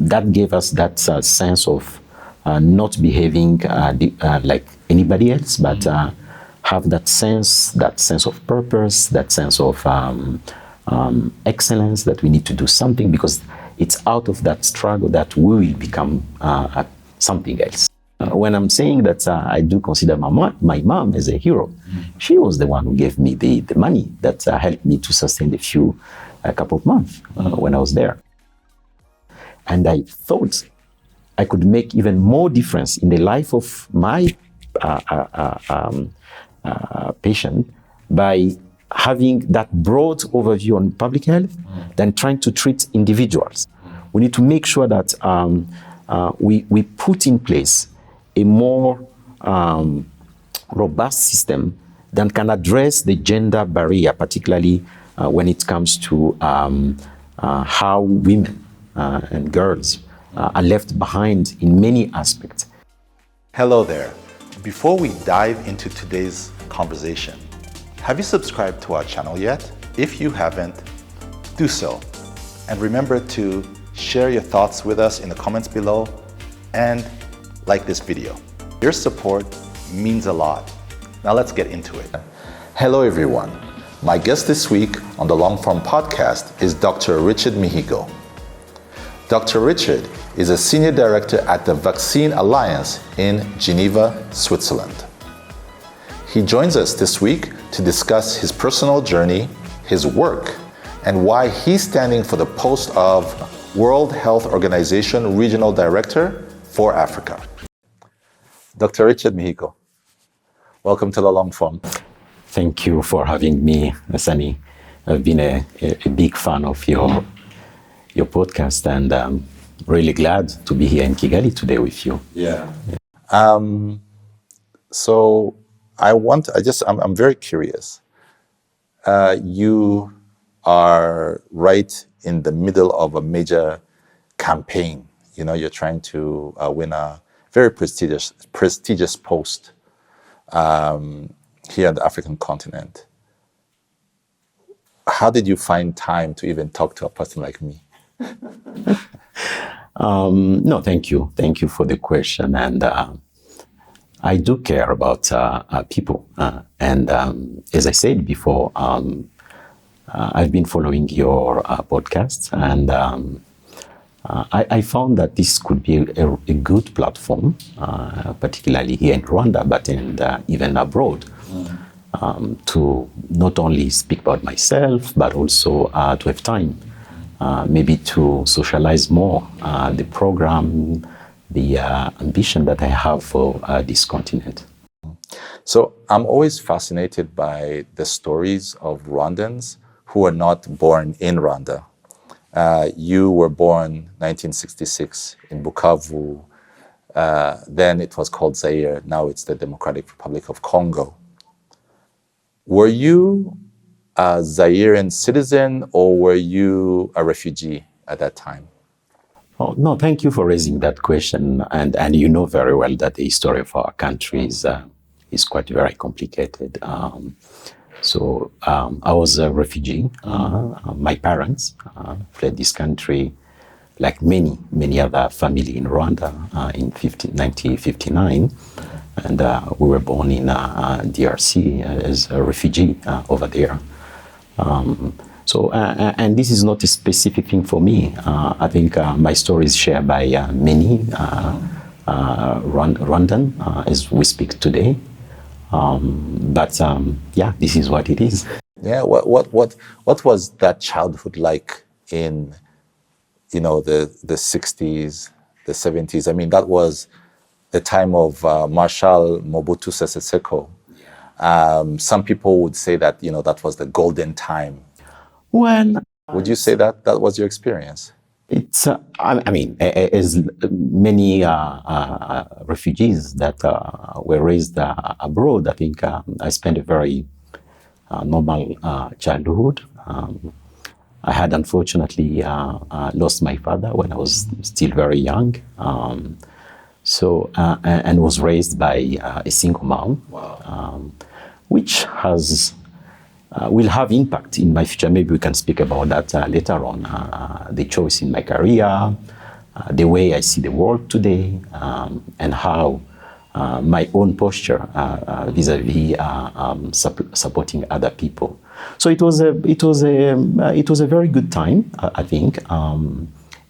that gave us that sense of not behaving like anybody else, but have that sense of purpose, that sense of excellence, that we need to do something, because it's out of that struggle that we will become something else. When I'm saying that I do consider my mom as a hero, she was the one who gave me the money that helped me to sustain a couple of months when I was there. And I thought I could make even more difference in the life of my patient by having that broad overview on public health than trying to treat individuals. We need to make sure that we put in place a more robust system that can address the gender barrier, particularly when it comes to how women and girls are left behind in many aspects. Hello there. Before we dive into today's conversation, have you subscribed to our channel yet? If you haven't, do so. And remember to share your thoughts with us in the comments below and like this video. Your support means a lot. Now let's get into it. Hello everyone. My guest this week on the Long Form podcast is Dr. Richard Mihigo. Dr. Richard is a senior director at the Vaccine Alliance in Geneva, Switzerland. He joins us this week to discuss his personal journey, his work, and why he's standing for the post of World Health Organization Regional Director for Africa. Dr. Richard Mihigo, welcome to the Long Form. Thank you for having me, Sanny. I've been a big fan of your podcast, and I'm really glad to be here in Kigali today with you. Yeah. So I'm very curious. You are right in the middle of a major campaign. You know, you're trying to win a very prestigious post here on the African continent. How did you find time to even talk to a person like me? No, thank you. Thank you for the question. And I do care about people. And as I said before, I've been following your podcast, and I found that this could be a good platform, particularly here in Rwanda, but even abroad, to not only speak about myself, but also to have time maybe to socialize more the program, the ambition that I have for this continent. So I'm always fascinated by the stories of Rwandans who are not born in Rwanda. You were born 1966 in Bukavu. Then it was called Zaire. Now it's the Democratic Republic of Congo. Were you a Zairean citizen, or were you a refugee at that time? Oh, no, thank you for raising that question. And you know very well that the history of our country is quite very complicated. So I was a refugee. My parents fled this country, like many other family in Rwanda, in 1959. And we were born in DRC as a refugee over there. And this is not a specific thing for me. I think my story is shared by many Rwandan as we speak today. This is what it is. Yeah. What was that childhood like in, the 60s, the 70s? I mean, that was the time of Marshal Mobutu Sese Seko. Some people would say that, that was the golden time. Well, would you say that was your experience? It's, as many refugees that were raised abroad, I think I spent a very normal childhood. I had unfortunately lost my father when I was still very young. And was raised by a single mom. Wow. Which will have impact in my future. Maybe we can speak about that later on. The choice in my career, the way I see the world today, and how my own posture vis-a-vis supporting other people. So it was a very good time, I think,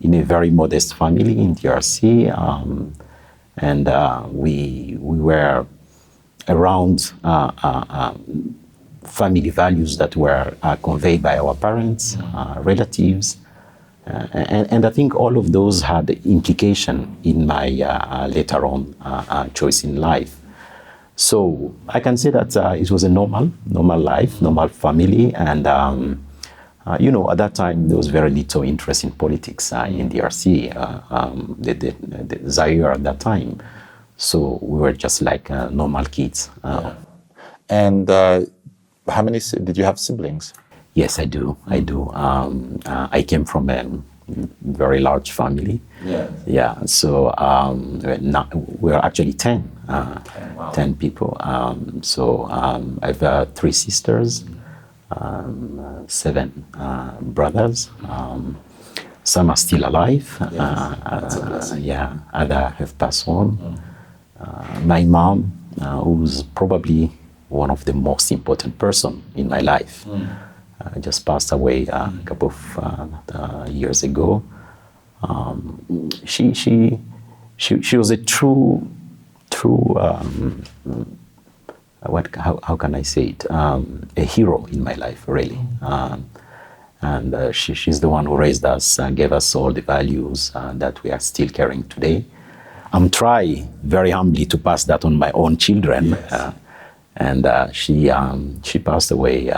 in a very modest family in DRC, and we were around family values that were conveyed by our parents, relatives, and I think all of those had implication in my later on choice in life. So I can say that it was a normal life, normal family, and at that time there was very little interest in politics in DRC, the Zaire at that time. So we were just like normal kids. And how many did you have siblings? Yes, I do. I came from a very large family. Yeah. So we're actually 10. 10 people. I have 3 sisters, 7 brothers. Some are still alive. Others have passed on. My mom, who's probably one of the most important person in my life, just passed away a couple of years ago. She was a true how can I say it, a hero in my life, really. And she's the one who raised us and gave us all the values that we are still carrying today. I'm trying very humbly to pass that on my own children. Yes. She passed away.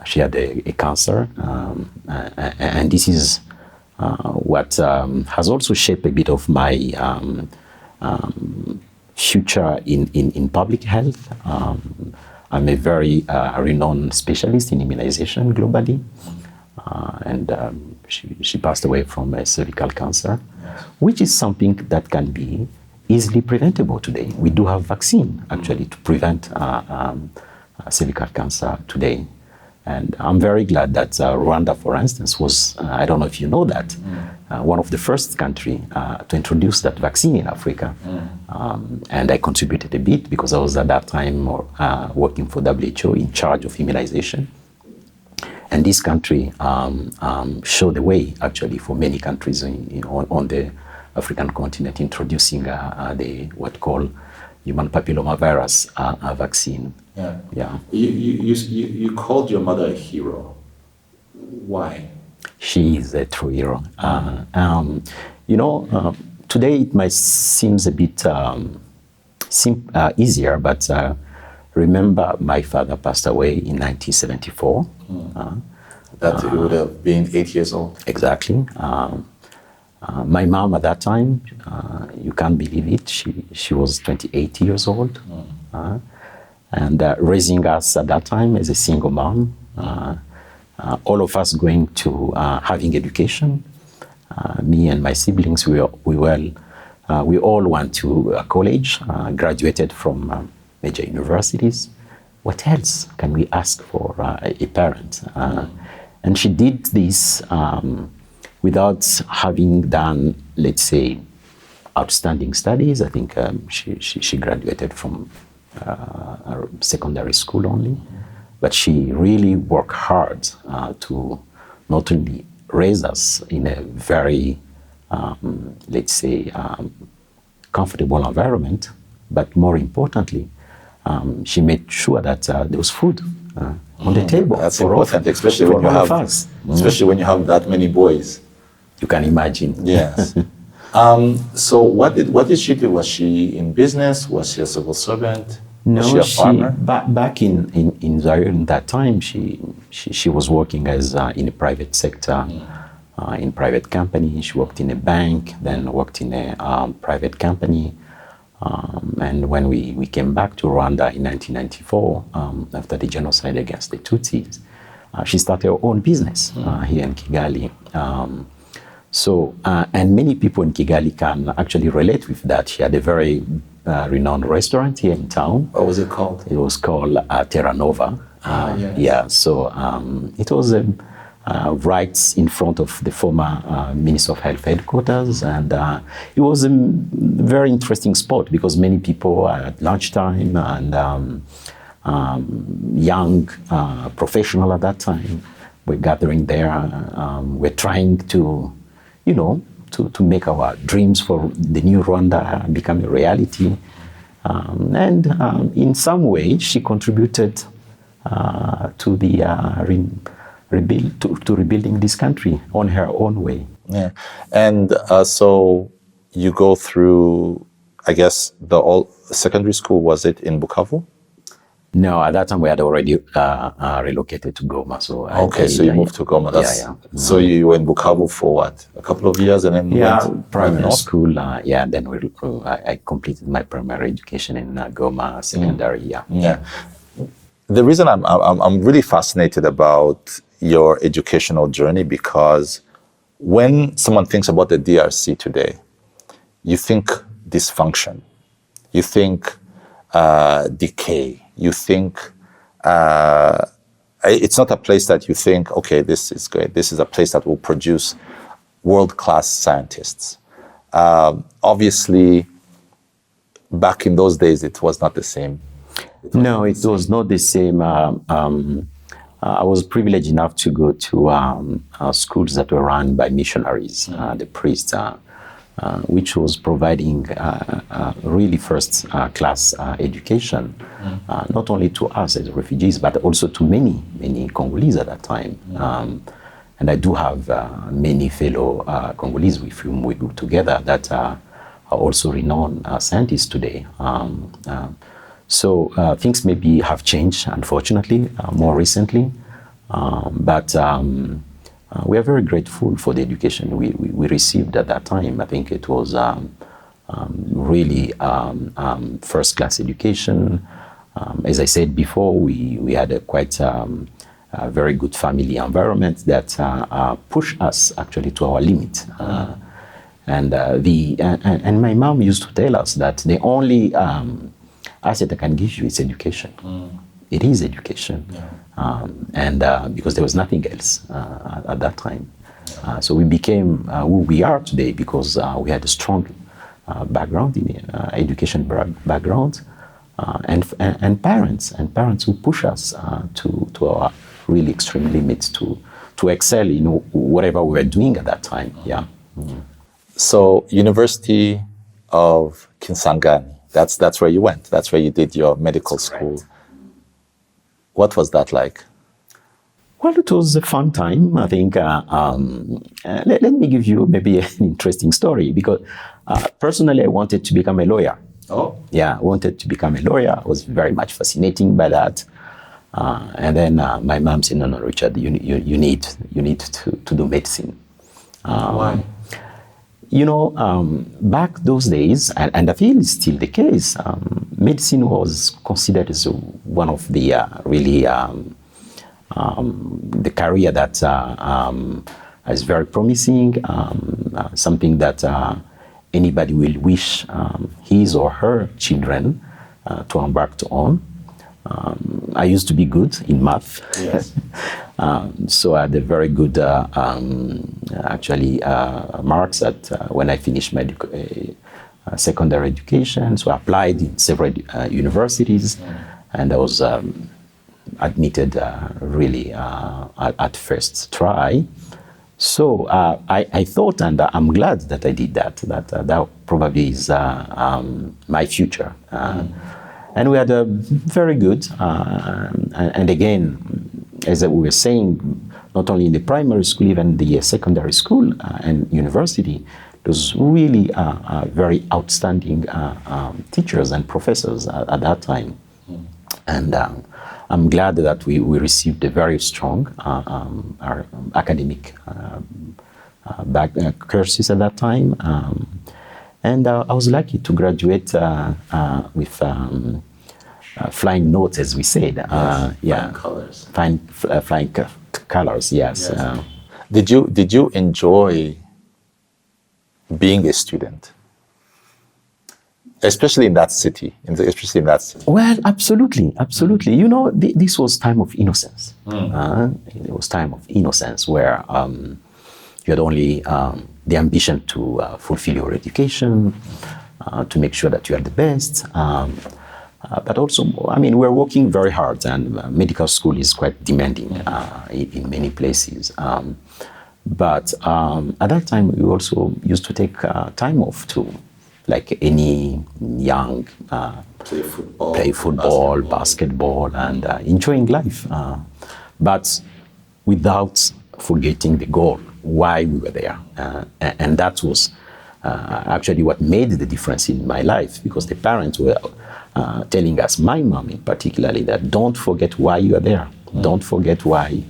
She had a cancer, and this is what has also shaped a bit of my future in public health. I'm a very renowned specialist in immunization globally, and she passed away from a cervical cancer, which is something that can be easily preventable today. We do have vaccine actually to prevent cervical cancer today. And I'm very glad that Rwanda, for instance, was, I don't know if you know that, one of the first country to introduce that vaccine in Africa. And I contributed a bit because I was at that time working for WHO in charge of immunization. And this country showed the way, actually, for many countries on the African continent, introducing what called human papillomavirus vaccine. Yeah. You called your mother a hero. Why? She is a true hero. Today it might seem a bit easier, but remember my father passed away in 1974. That he would have been 8 years old. Exactly. My mom at that time, you can't believe it, she was 28 years old. And raising us at that time as a single mom, all of us going to having education. Me and my siblings, we all went to college, graduated from major universities. What else can we ask for a parent? And she did this without having done, let's say, outstanding studies. I think she graduated from secondary school only, but she really worked hard to not only raise us in a very, let's say, comfortable environment, but more importantly, she made sure that there was food on the table. That's important, especially when you have that many boys. You can imagine. Yes. So what did she do? Was she in business? Was she a civil servant? No, was she a farmer? Back in Zaire in that time, she was working as in a private sector, in private company. She worked in a bank, then worked in a private company. And when we came back to Rwanda in 1994, after the genocide against the Tutsis, she started her own business here in Kigali. And many people in Kigali can actually relate with that. She had a very renowned restaurant here in town. What was it called? It was called Terra Nova. Yeah, so it was right in front of the former Minister of Health headquarters. And it was a very interesting spot because many people at lunchtime and young professionals at that time were gathering there. We're trying to, to make our dreams for the new Rwanda become a reality. And in some way, she contributed to the rebuilding this country on her own way. Yeah, and so you go through, I guess, the all secondary school, was it in Bukavu? No, at that time we had already relocated to Goma. So so you moved to Goma. So you were in Bukavu for what, a couple of years, and then went primary school. Then I completed my primary education in Goma, secondary. The reason I'm really fascinated about your educational journey, because when someone thinks about the DRC today, you think dysfunction, you think decay, you think it's not a place that you think, okay, this is great, this is a place that will produce world-class scientists. Obviously, back in those days, it was not the same. No, it was not the same. I was privileged enough to go to schools that were run by missionaries, the priests, which was providing really first-class education, not only to us as refugees, but also to many Congolese at that time. And I do have many fellow Congolese with whom we grew together that are also renowned scientists today. So things maybe have changed, unfortunately, more recently. But we are very grateful for the education we received at that time. I think it was really first-class education. As I said before, we had a quite very good family environment that pushed us actually to our limit. And my mom used to tell us that the only asset I can give you is education. It is education. Because there was nothing else at that time. So we became who we are today because we had a strong background in education background and parents who push us to our really extreme limits to excel in whatever we were doing at that time. So University of Kisangani, that's where you went. That's where you did your medical school. Right. What was that like? Well, it was a fun time. I think, let me give you maybe an interesting story because personally I wanted to become a lawyer. Oh? Yeah, I wanted to become a lawyer. I was very much fascinated by that. And then my mom said, no, Richard, you need to do medicine. Why? Back those days, and I feel it's still the case, medicine was considered as one of the really the career that is very promising, something that anybody will wish his or her children to embark on. I used to be good in math. Yes. So I had a very good, marks at when I finished my secondary education. So I applied in several universities, and I was admitted really at first try. So I thought, and I'm glad that I did that. That probably is my future. And we had a very good, and again, as we were saying, not only in the primary school, even the secondary school and university, those really very outstanding teachers and professors at that time. And I'm glad that we received a very strong academic courses at that time. And I was lucky to graduate with flying notes, as we said. Flying colors. Flying colors, yes. Did you enjoy being a student? especially in that city, especially in that city? Well, absolutely, absolutely. You know, this was time of innocence. It was time of innocence where you had only the ambition to fulfill your education, to make sure that you are the best. But also, I mean, we're working very hard, and medical school is quite demanding in many places. But at that time, we also used to take time off to, like any young, play football, basketball, and enjoying life. But without forgetting the goal, why we were there. And that was actually what made the difference in my life, because the parents were telling us, my mom particularly, that don't forget why you are there. Don't forget why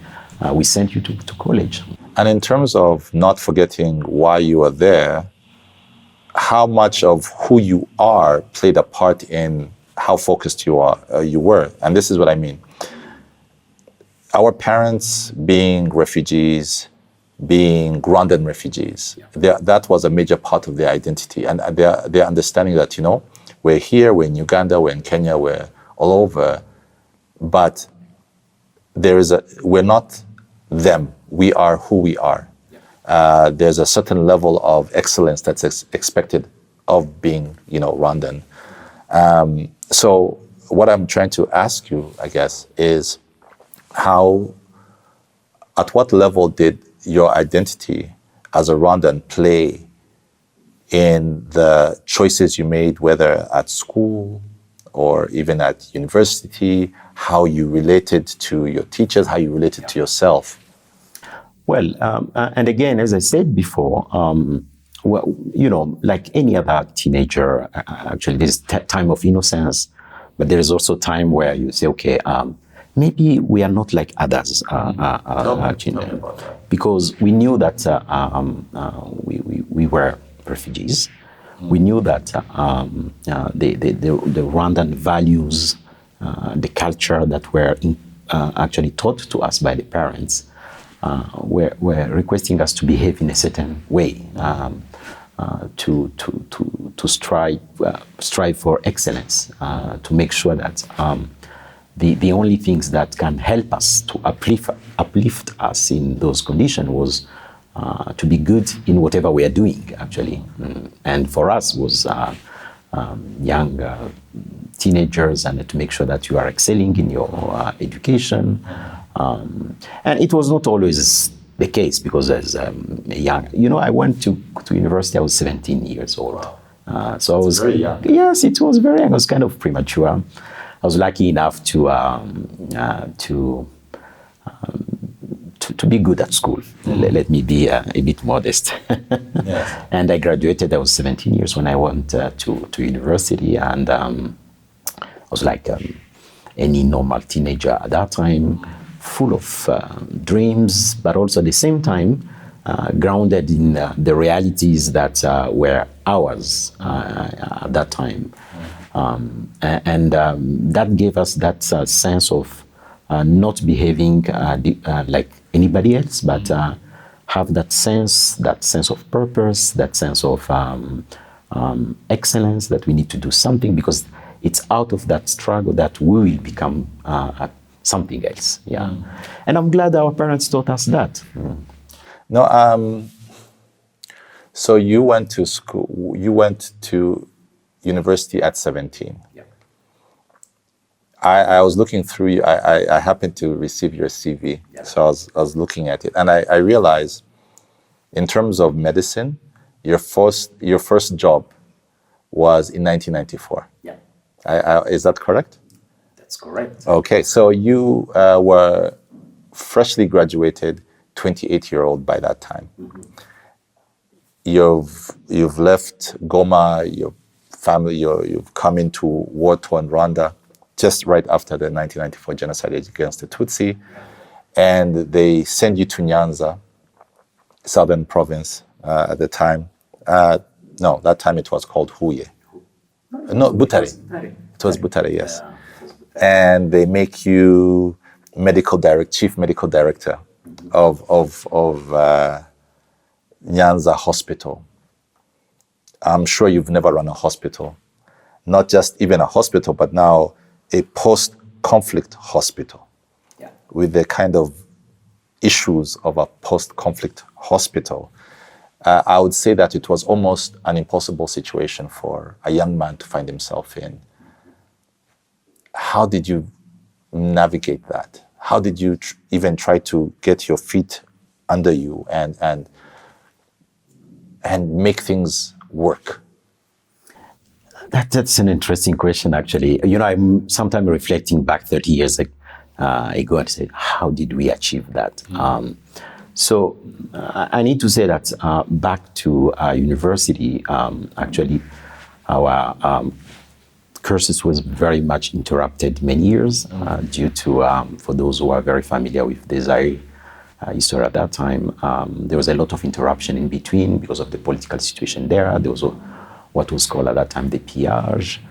we sent you to college. And in terms of not forgetting why you are there, how much of who you are played a part in how focused you were? And this is what I mean. Our parents being refugees, being Rwandan refugees, that was a major part of their identity, and their understanding that, you know, we're here, we're in Uganda, we're in Kenya, we're all over, but we're not them. We are who we are. There's a certain level of excellence that's expected of being, you know, Rwandan. So what I'm trying to ask you, I guess, is at what level did your identity as a Rwandan play in the choices you made, whether at school or even at university, how you related to your teachers, how you related to yourself? Well, and again, as I said before, well, you know, like any other teenager, actually, there's time of innocence, but there is also time where you say, okay, maybe we are not like others, actually, because we knew that we were refugees. We knew that the Rwandan values, the culture that were actually taught to us by the parents, were requesting us to behave in a certain way, to strive for excellence, to make sure that the only things that can help us to uplift us in those conditions was to be good in whatever we are doing, actually. And for us was young teenagers, and to make sure that you are excelling in your education. And it was not always the case, because as a young, you know, I went to university, I was 17 years old. So I was very young. Yes, it was very young. I was kind of premature. I was lucky enough to be good at school. Let me be a bit modest. Yes. And I graduated, I was 17 years when I went to university, and I was like any normal teenager at that time, full of dreams, but also at the same time grounded in the realities that were ours at that time. And that gave us that sense of not behaving like anybody else, but have that sense of purpose, that sense of excellence, that we need to do something, because it's out of that struggle that we will become something else. Yeah. And I'm glad our parents taught us that. No, so you went to school, you went to university at 17. Yeah. I was looking through you. I happened to receive your CV, yeah. So I was looking at it, and I realized, in terms of medicine, your first job was in 1994. Yeah. Is that correct? That's correct. Okay, so you were freshly graduated, 28-year-old by that time. Mm-hmm. You've left Goma, your family, you've come into war-torn Rwanda just right after the 1994 genocide against the Tutsi, and they send you to Nyanza, southern province at the time. No, that time it was called Huye. No, Butare. It was Butare, yes. Yeah. And they make you chief medical director of Nyanza Hospital. I'm sure you've never run a hospital. not just even a hospital, but now a post-conflict hospital with the kind of issues of a post-conflict hospital. I would say that it was almost an impossible situation for a young man to find himself in. How did you navigate that? How did you even try to get your feet under you and make things work? That's an interesting question, actually. You know, I'm sometimes reflecting back 30 years ago and say, how did we achieve that? So I need to say that back to university, actually, our courses was very much interrupted many years due to, for those who are very familiar with the Zaire history at that time, there was a lot of interruption in between because of the political situation there. There was what was called at that time the pillage.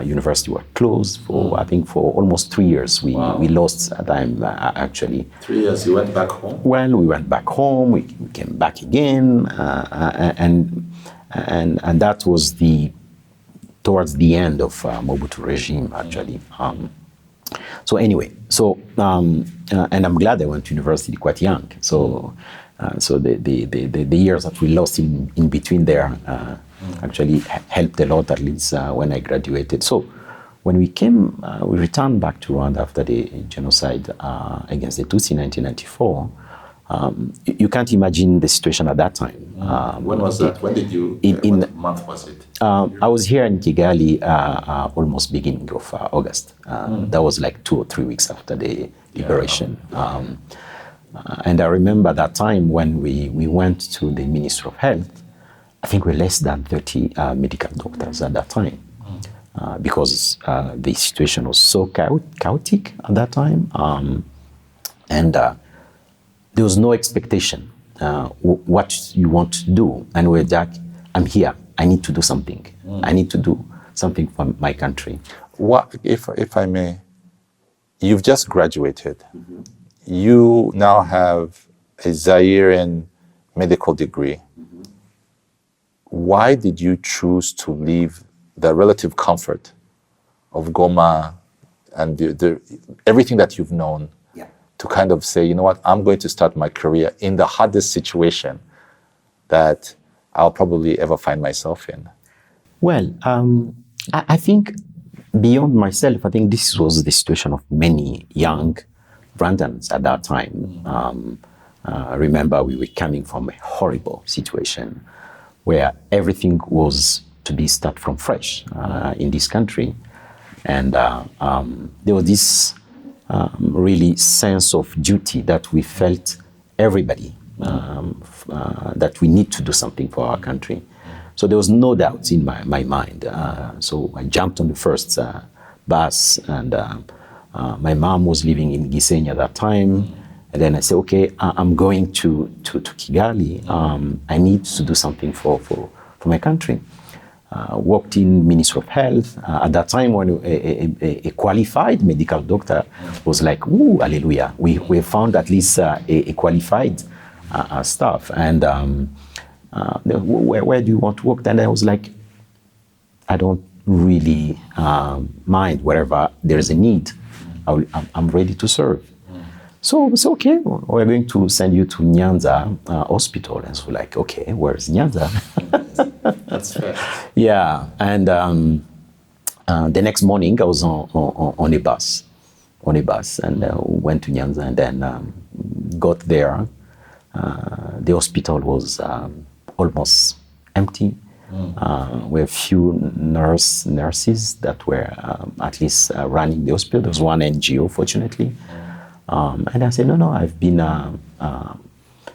University were closed for, I think, for almost 3 years. We lost time, actually. 3 years, you went back home? Well, we went back home, we came back again, and that was towards the end of Mobutu regime, actually. So anyway, and I'm glad I went to university quite young. So the years that we lost in between there actually helped a lot, at least when I graduated. So when we returned back to Rwanda after the genocide against the Tutsi in 1994, you can't imagine the situation at that time. When was that? When did you, what month was it? I was here in Kigali almost beginning of August. That was like 2 or 3 weeks after the liberation. And I remember that time when we went to the Ministry of Health. I think we're less than 30 medical doctors at that time because the situation was so chaotic at that time. And there was no expectation what you want to do. And we're like, I'm here. I need to do something. I need to do something for my country. What, if I may, you've just graduated. You now have a Zairean medical degree. Why did you choose to leave the relative comfort of Goma and everything that you've known to kind of say, you know what, I'm going to start my career in the hardest situation that I'll probably ever find myself in? Well, I think beyond myself, I think this was the situation of many young Rwandans at that time. Remember, we were coming from a horrible situation where everything was to be start from fresh in this country. And there was this really sense of duty that we felt, everybody, that we need to do something for our country. So there was no doubt in my mind. So I jumped on the first bus, and my mom was living in Gisenyi at that time. And then I said, okay, I'm going to Kigali. I need to do something for my country. Worked in Ministry of Health. At that time, when a qualified medical doctor was like, ooh, hallelujah, we found at least a qualified staff. And where do you want to work? And I was like, I don't really mind. Wherever there is a need, I'm ready to serve. So it's okay, we're going to send you to Nyanza hospital. And so like, okay, where's Nyanza? That's fair. Yeah, and the next morning I was on a bus, and went to Nyanza, and then got there. The hospital was almost empty. We have few nurses that were at least running the hospital. There was one NGO, fortunately. And I said, no, I've been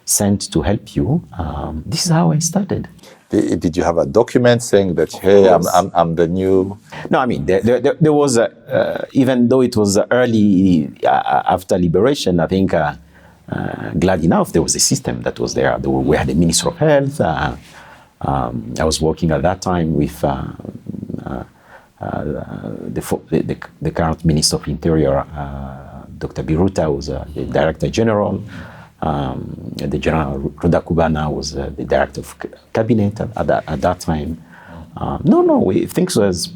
sent to help you. This is how I started. Did you have a document saying that, hey, I'm the new... No, I mean, there was, even though it was early after liberation, I think, glad enough, there was a system that was there. We had a Minister of Health. I was working at that time with the current Minister of Interior, Dr. Biruta was the Director General. The General Rudakubana was the Director of Cabinet at that time. Things was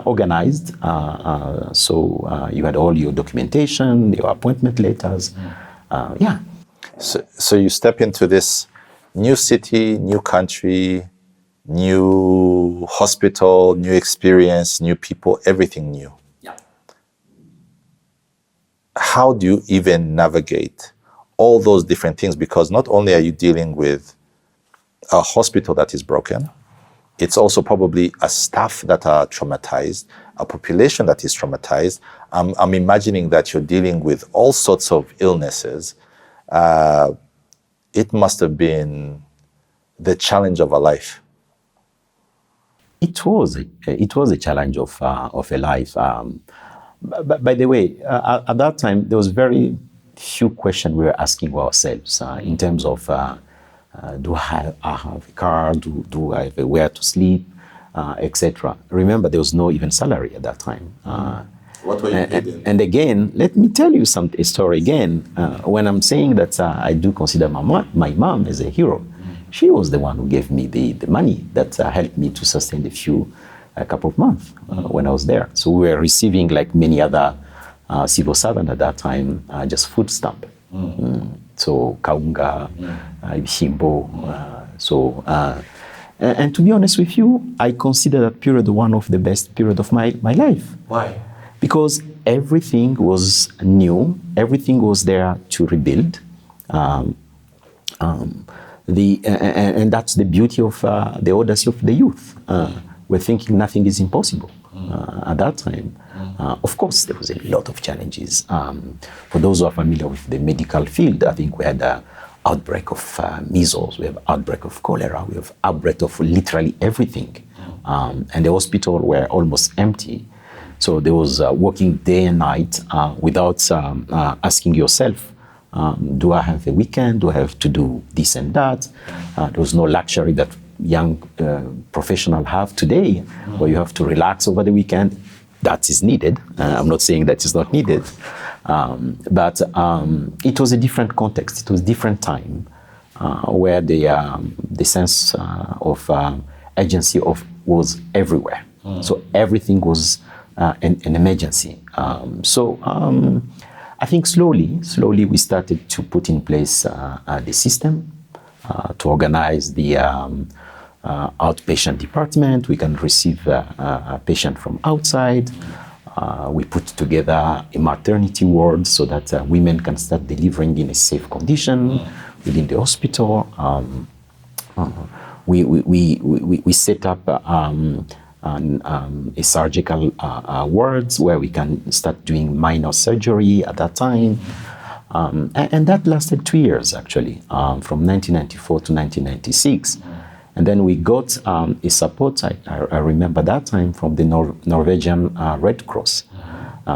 organized. So you had all your documentation, your appointment letters. Yeah. So you step into this new city, new country, new hospital, new experience, new people, everything new. Yeah. How do you even navigate all those different things? Because not only are you dealing with a hospital that is broken, it's also probably a staff that are traumatized, a population that is traumatized. I'm imagining that you're dealing with all sorts of illnesses. It must have been the challenge of a life. It was a challenge of a life. But by the way, at that time, there was very few questions we were asking ourselves in terms of do I have a car, do I have where to sleep, etc. Remember, there was no even salary at that time. What were you paid in? And again, let me tell you a story again. When I'm saying that I do consider my mom as a hero, she was the one who gave me the money that helped me to sustain a couple of months when I was there. So we were receiving, like many other civil servants at that time, just food stamp. So kaunga, ibishyimbo. And to be honest with you, I consider that period one of the best period of my life. Why? Because everything was new, everything was there to rebuild. And that's the beauty of the audacity of the youth. We're thinking nothing is impossible at that time. Of course, there was a lot of challenges. For those who are familiar with the medical field, I think we had an outbreak of measles, we have outbreak of cholera, we have outbreak of literally everything. And the hospital were almost empty. So there was working day and night without asking yourself, do I have a weekend? Do I have to do this and that? There was no luxury that young professionals have today, where you have to relax over the weekend. That is needed. I'm not saying that is not needed. But it was a different context. It was a different time where the sense of agency was everywhere. So everything was an emergency. I think slowly we started to put in place the system to organize the outpatient department. We can receive a patient from outside. We put together a maternity ward so that women can start delivering in a safe condition within the hospital. We set up a surgical wards where we can start doing minor surgery at that time. And that lasted 2 years, actually, from 1994 to 1996. And then we got a support, I remember that time, from the Norwegian Red Cross.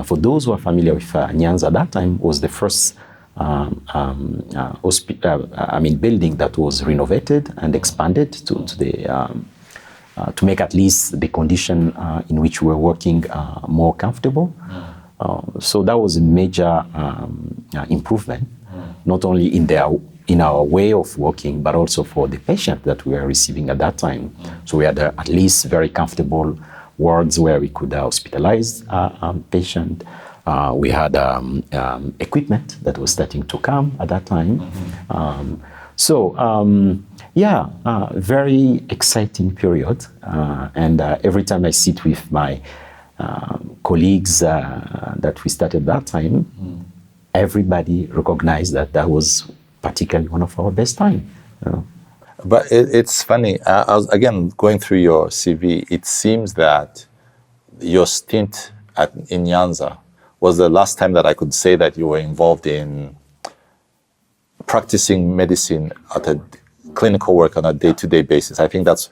For those who are familiar with Nyanza, that time was the first building that was renovated and expanded to make at least the condition in which we were working more comfortable. So that was a major improvement, not only in our way of working, but also for the patient that we were receiving at that time. So we had at least very comfortable wards where we could hospitalize patient. We had equipment that was starting to come at that time. Very exciting period. And every time I sit with my colleagues that we started that time, everybody recognized that was particularly one of our best time. But it's funny, I was again going through your CV, it seems that your stint in Nyanza was the last time that I could say that you were involved in practicing medicine at a clinical work on a day-to-day basis. I think that's,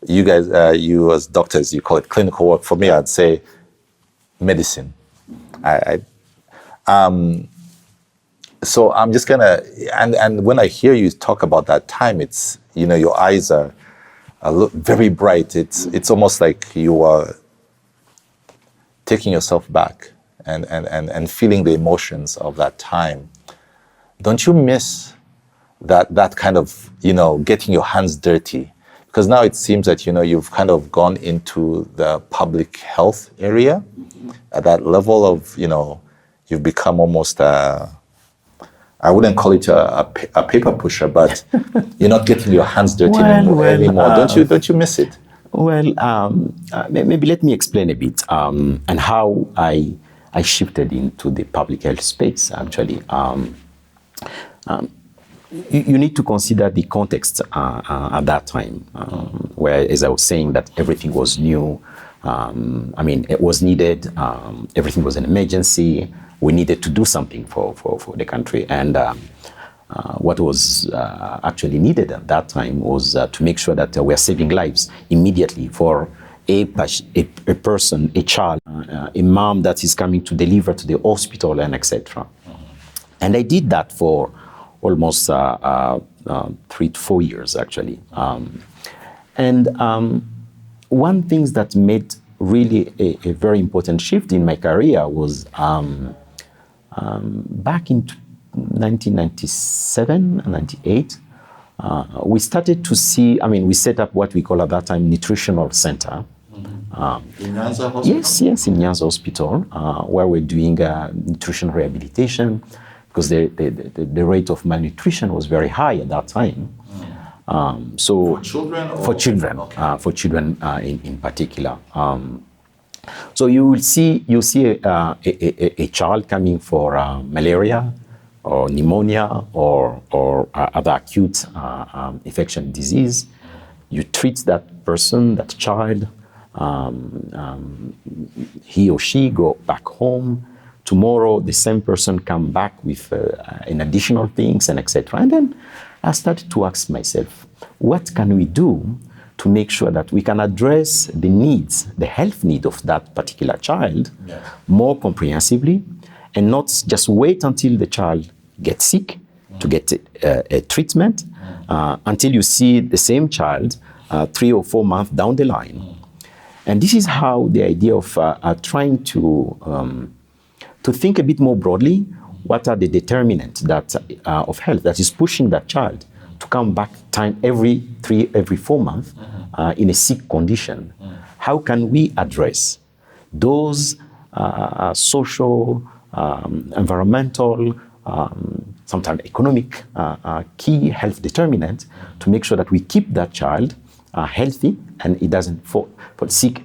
you guys, you as doctors, you call it clinical work. For me, I'd say medicine. So I'm just gonna, and when I hear you talk about that time, it's, your eyes are very bright. It's almost like you are taking yourself back and feeling the emotions of that time. Don't you miss that kind of, getting your hands dirty? Because now it seems that, you've kind of gone into the public health area at that level of, you've become almost I wouldn't call it a paper pusher, but you're not getting your hands dirty anymore. Don't you miss it? Well, maybe let me explain a bit and how I shifted into the public health space, actually. You need to consider the context at that time, where, as I was saying, that everything was new. It was needed. Everything was an emergency. We needed to do something for the country. And what was actually needed at that time was to make sure that we are saving lives immediately for a person, a child, a mom that is coming to deliver to the hospital, and etc. And I did that for almost 3 to 4 years, actually. One thing that made really a very important shift in my career was back in 1997 and 98, we started to see, we set up what we call at that time nutritional center. In Nyanza Hospital? Yes, in Nyanza Hospital, where we're doing nutrition rehabilitation, because the rate of malnutrition was very high at that time. So for children? For children, okay. For children in particular. So you'll see a child coming for malaria or pneumonia or other acute infection disease. You treat that person, that child. He or she go back home. Tomorrow, the same person come back with an additional things and etc. And then I started to ask myself, what can we do to make sure that we can address the needs, the health need of that particular child more comprehensively, and not just wait until the child gets sick to get a treatment until you see the same child 3 or 4 months down the line. And this is how the idea of trying to think a bit more broadly, what are the determinants that of health that is pushing that child to come back time every 4 months in a sick condition. How can we address those social, environmental, sometimes economic key health determinants to make sure that we keep that child healthy and it doesn't fall sick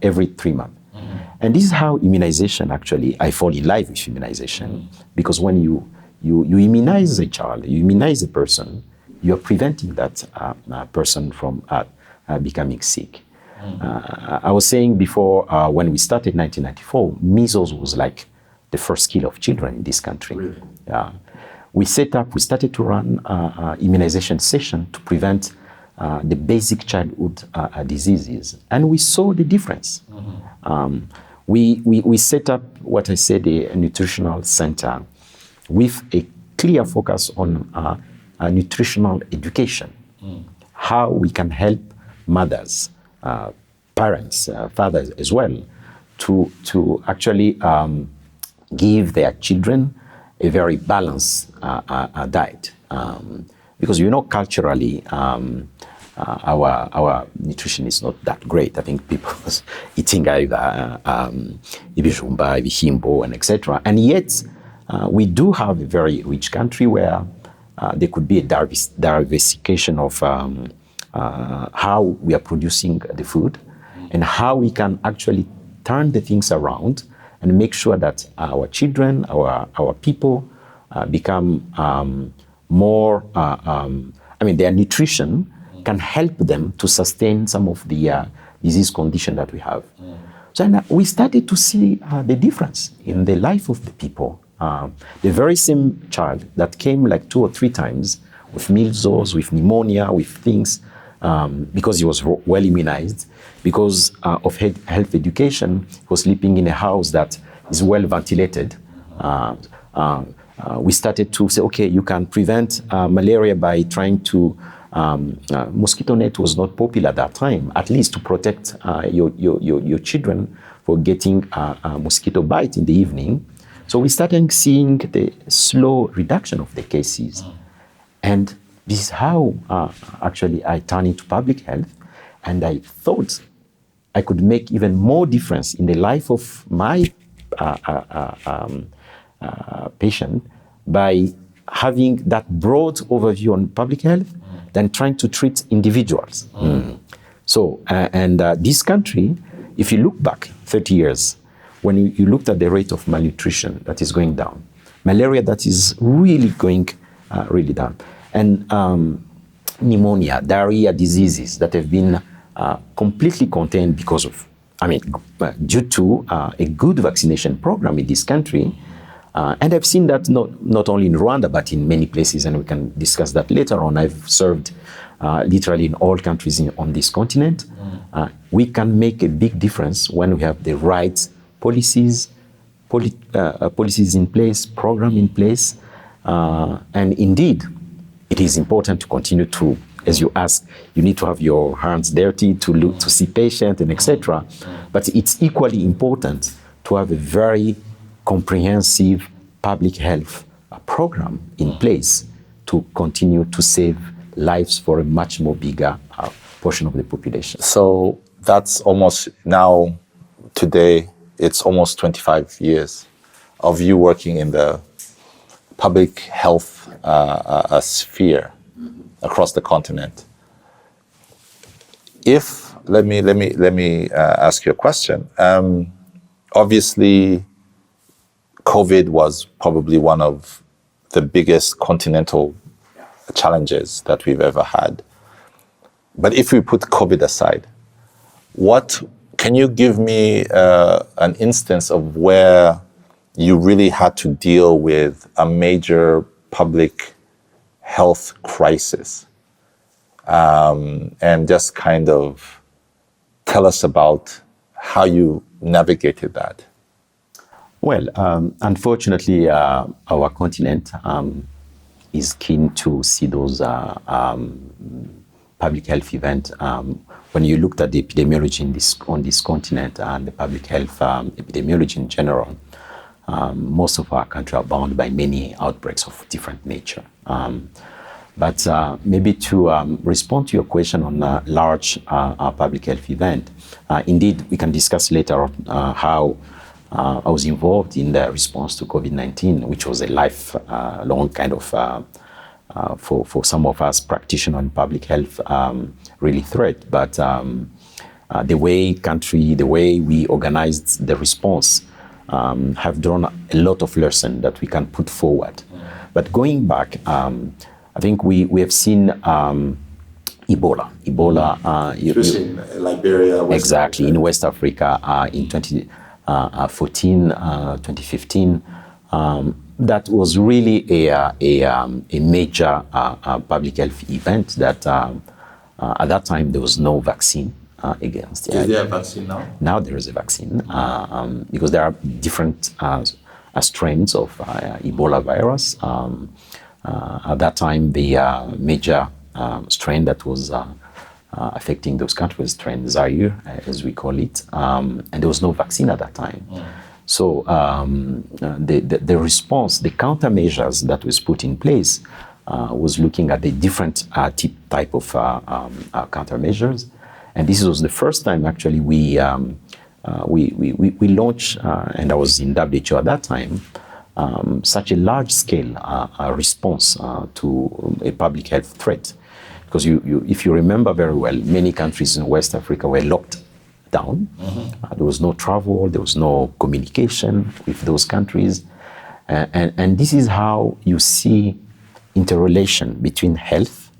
every 3 months. And this is how immunization, actually, I fall in love with immunization, because when you immunize a child, you immunize a person, you're preventing that person from becoming sick. I was saying before, when we started in 1994, measles was like the first kill of children in this country. Really? We started to run immunization session to prevent the basic childhood diseases, and we saw the difference. We set up what I said, a nutritional center with a clear focus on nutritional education, how we can help mothers, parents, fathers as well, to actually give their children a very balanced diet. Because culturally, our nutrition is not that great. I think people eating either ibijumba, ibihimbo, and etc. And yet, we do have a very rich country where there could be a diversification of how we are producing the food and how we can actually turn the things around and make sure that our children, our people become more, their nutrition can help them to sustain some of the disease condition that we have. So we started to see the difference in the life of the people. The very same child that came like 2 or 3 times with measles, with pneumonia, with things, because he was well immunized, because of health education, he was sleeping in a house that is well ventilated. We started to say, okay, you can prevent malaria by trying to, mosquito net was not popular at that time, at least to protect your children for getting a mosquito bite in the evening. So we started seeing the slow reduction of the cases. And This is how actually I turned into public health, and I thought I could make even more difference in the life of my patient by having that broad overview on public health than trying to treat individuals. So, this country, if you look back 30 years, when you looked at the rate of malnutrition that is going down, malaria that is really going really down, and pneumonia, diarrhea diseases that have been completely contained because of, due to a good vaccination program in this country. And I've seen that not only in Rwanda, but in many places, and we can discuss that later on. I've served literally in all countries on this continent. We can make a big difference when we have the right policies in place, program in place. And indeed, it is important to continue to, as you ask, you need to have your hands dirty to look, to see patients and etc. But it's equally important to have a very comprehensive public health program in place to continue to save lives for a much more bigger portion of the population. So that's almost now, today, it's almost 25 years of you working in the public health sphere across the continent. Let me ask you a question. Obviously, COVID was probably one of the biggest continental challenges that we've ever had. But if we put COVID aside, can you give me an instance of where you really had to deal with a major public health crisis? And just kind of tell us about how you navigated that. Well, unfortunately, our continent is keen to see those public health events. When you looked at the epidemiology on this continent and the public health epidemiology in general, most of our country are bound by many outbreaks of different nature. But maybe to respond to your question on a large public health event, indeed, we can discuss later on how I was involved in the response to COVID-19, which was a lifelong kind of, for some of us practitioners in public health, really threat. But the way we organized the response have drawn a lot of lessons that we can put forward. But going back, I think we have seen Ebola. In Liberia, West exactly, Africa. In West Africa in 2014, 2015. That was really a major public health event that at that time there was no vaccine against. Is there a vaccine now? Now there is a vaccine because there are different strains of Ebola virus. At that time, the major strain that was affecting those countries, strain Zaire, as we call it, and there was no vaccine at that time. So the response, the countermeasures that was put in place was looking at the different type of countermeasures, and this was the first time actually we launched, and I was in WHO at that time, such a large-scale response to a public health threat. Because if you remember very well, many countries in West Africa were locked down. There was no travel, there was no communication with those countries. And this is how you see interrelation between health,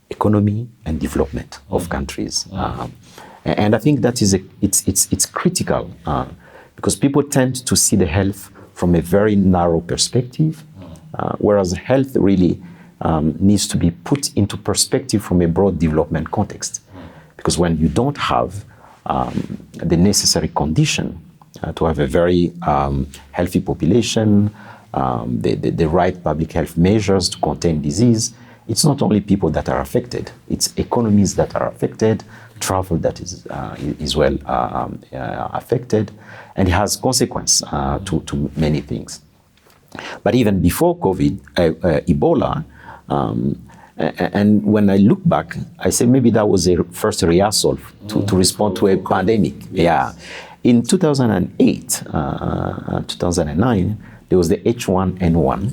economy, and development of countries. And I think that is it's critical because people tend to see the health from a very narrow perspective, whereas health really needs to be put into perspective from a broad development context. Because when you don't have the necessary condition to have a very healthy population, the right public health measures to contain disease, it's not only people that are affected, it's economies that are affected, travel that is well affected, and it has consequence to many things. But even before COVID, Ebola, And when I look back, I say maybe that was a first rehearsal to respond to a pandemic. Yeah. In 2008, 2009, there was the H1N1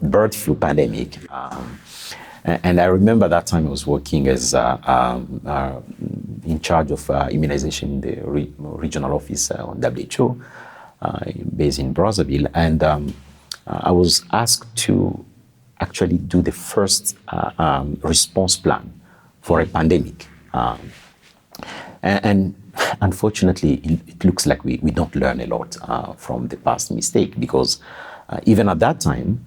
bird flu pandemic. And I remember that time I was working as in charge of immunization in the regional office on WHO, based in Brazzaville. And I was asked to actually do the first response plan for a pandemic. And unfortunately, it looks like we don't learn a lot from the past mistake, because even at that time,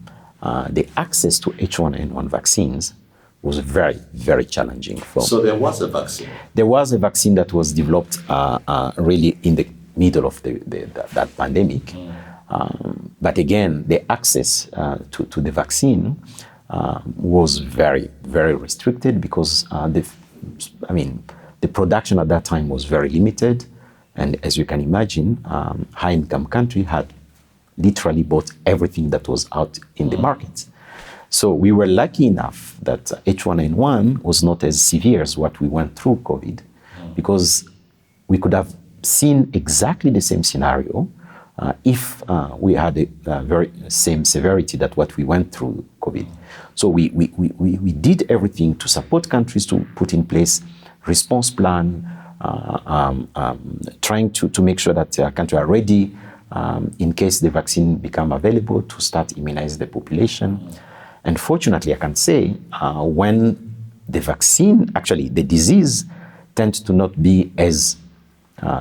the access to H1N1 vaccines was very, very challenging. So there was a vaccine? There was a vaccine that was developed really in the middle of that pandemic. But again, the access to the vaccine was very, very restricted, because the production at that time was very limited. And as you can imagine, high-income country had literally bought everything that was out in the market. So we were lucky enough that H1N1 was not as severe as what we went through COVID, because we could have seen exactly the same scenario if we had a very same severity that what we went through COVID. So we did everything to support countries to put in place response plan, trying to make sure that countries are ready in case the vaccine become available to start immunize the population. And fortunately, I can say when the vaccine, actually the disease tends to not be as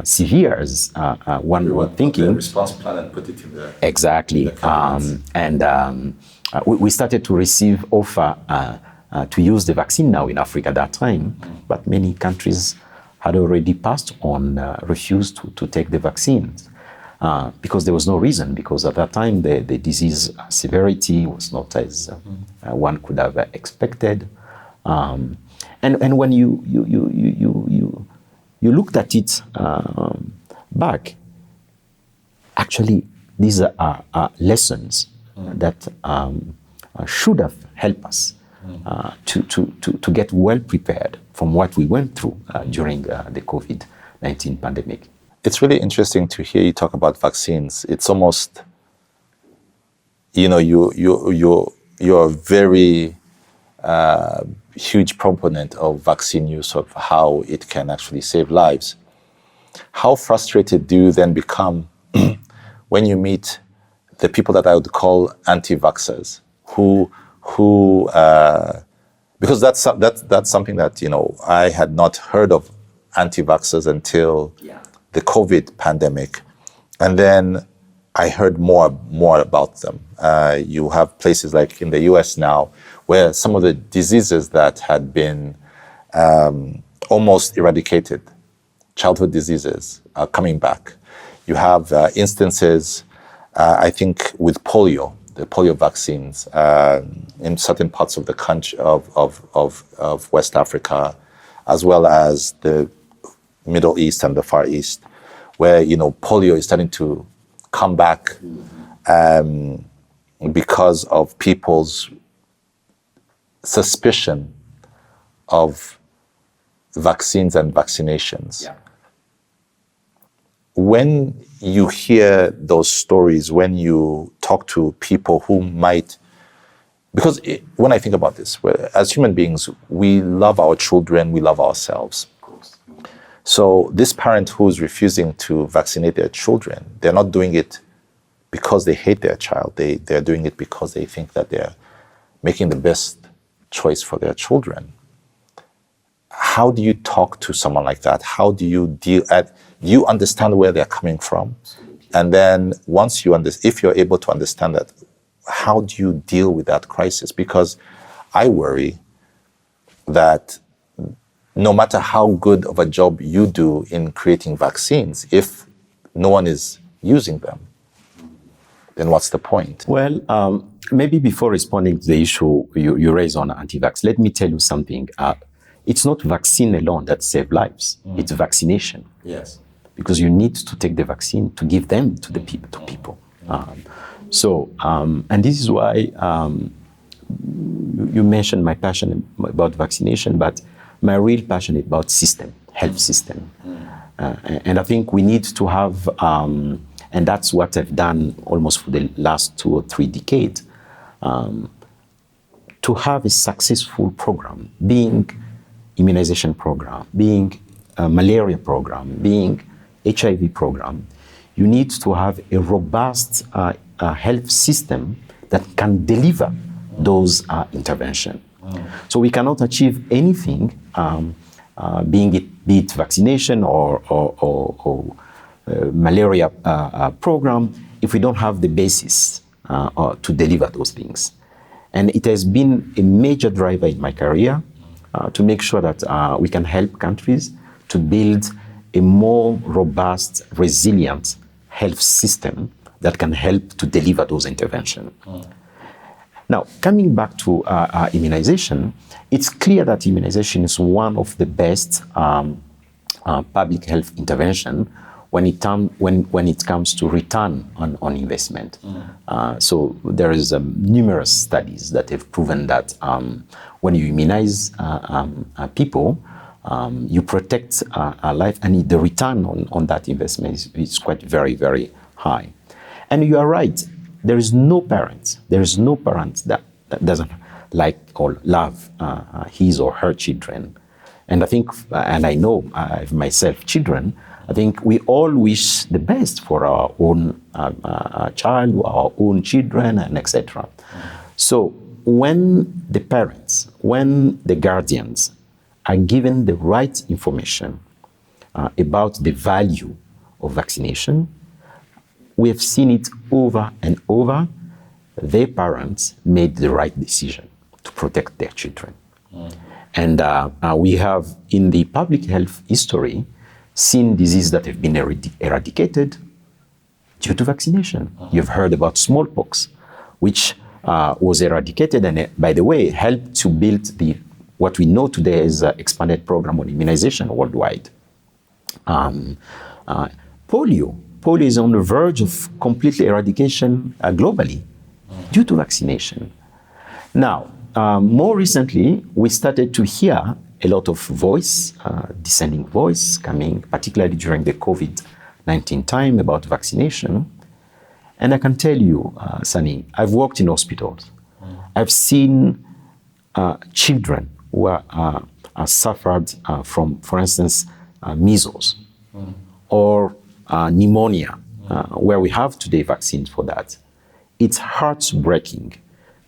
severe as one was thinking. The response plan and put it in there. Exactly. We started to receive offer to use the vaccine now in Africa at that time, but many countries had already passed on, refused to take the vaccines because there was no reason, because at that time the disease severity was not as one could have expected. And when you looked at it back, actually these are lessons that should have helped us to get well prepared from what we went through during the COVID-19 pandemic. It's really interesting to hear you talk about vaccines. It's almost, you're a very huge proponent of vaccine use, of how it can actually save lives. How frustrated do you then become when you meet the people that I would call anti-vaxxers, who because that's something that I had not heard of anti-vaxxers until the COVID pandemic, and then I heard more about them. You have places like in the US now where some of the diseases that had been almost eradicated, childhood diseases, are coming back. You have instances, I think, with polio, the polio vaccines in certain parts of the country of West Africa, as well as the Middle East and the Far East, where polio is starting to come back because of people's suspicion of vaccines and vaccinations. Yeah. When you hear those stories, when you talk to people who might, because when I think about this, as human beings, we love our children, we love ourselves. Of course. So this parent who's refusing to vaccinate their children, they're not doing it because they hate their child. They're doing it because they think that they're making the best choice for their children. How do you talk to someone like that? How do you deal you understand where they're coming from? And then once if you're able to understand that, how do you deal with that crisis? Because I worry that no matter how good of a job you do in creating vaccines, if no one is using them, then what's the point? Well, maybe before responding to the issue you raise on anti-vax, let me tell you something. It's not vaccine alone that saves lives. It's vaccination. Yes. Because you need to take the vaccine to give them to the people. And this is why you mentioned my passion about vaccination, but my real passion is about health system. And I think we need to have, and that's what I've done almost for the last 2 or 3 decades, to have a successful program, being immunization program, being a malaria program, being HIV program. You need to have a robust health system that can deliver those interventions. So we cannot achieve anything, be it vaccination or malaria program, if we don't have the basis to deliver those things. And it has been a major driver in my career to make sure that we can help countries to build a more robust, resilient health system that can help to deliver those interventions. Now, coming back to immunization, it's clear that immunization is one of the best public health intervention when it comes to return on investment. So there is numerous studies that have proven that when you immunize people, you protect life, and the return on that investment is quite very, very high. And you are right. There is no parent that doesn't like or love his or her children. And I think, and I know I have myself children, I think we all wish the best for our own child, our own children, and etc. So when the parents, when the guardians are given the right information about the value of vaccination, we have seen it over and over. Their parents made the right decision to protect their children. And we have, in the public health history, seen diseases that have been eradicated due to vaccination. You've heard about smallpox, which was eradicated and, by the way, helped to build what we know today is an expanded program on immunization worldwide. Polio is on the verge of complete eradication globally due to vaccination. Now, more recently, we started to hear a lot of dissenting voice coming, particularly during the COVID-19 time, about vaccination. And I can tell you, Sanny, I've worked in hospitals. I've seen children who are suffered from, for instance, measles or pneumonia, where we have today vaccines for that. It's heartbreaking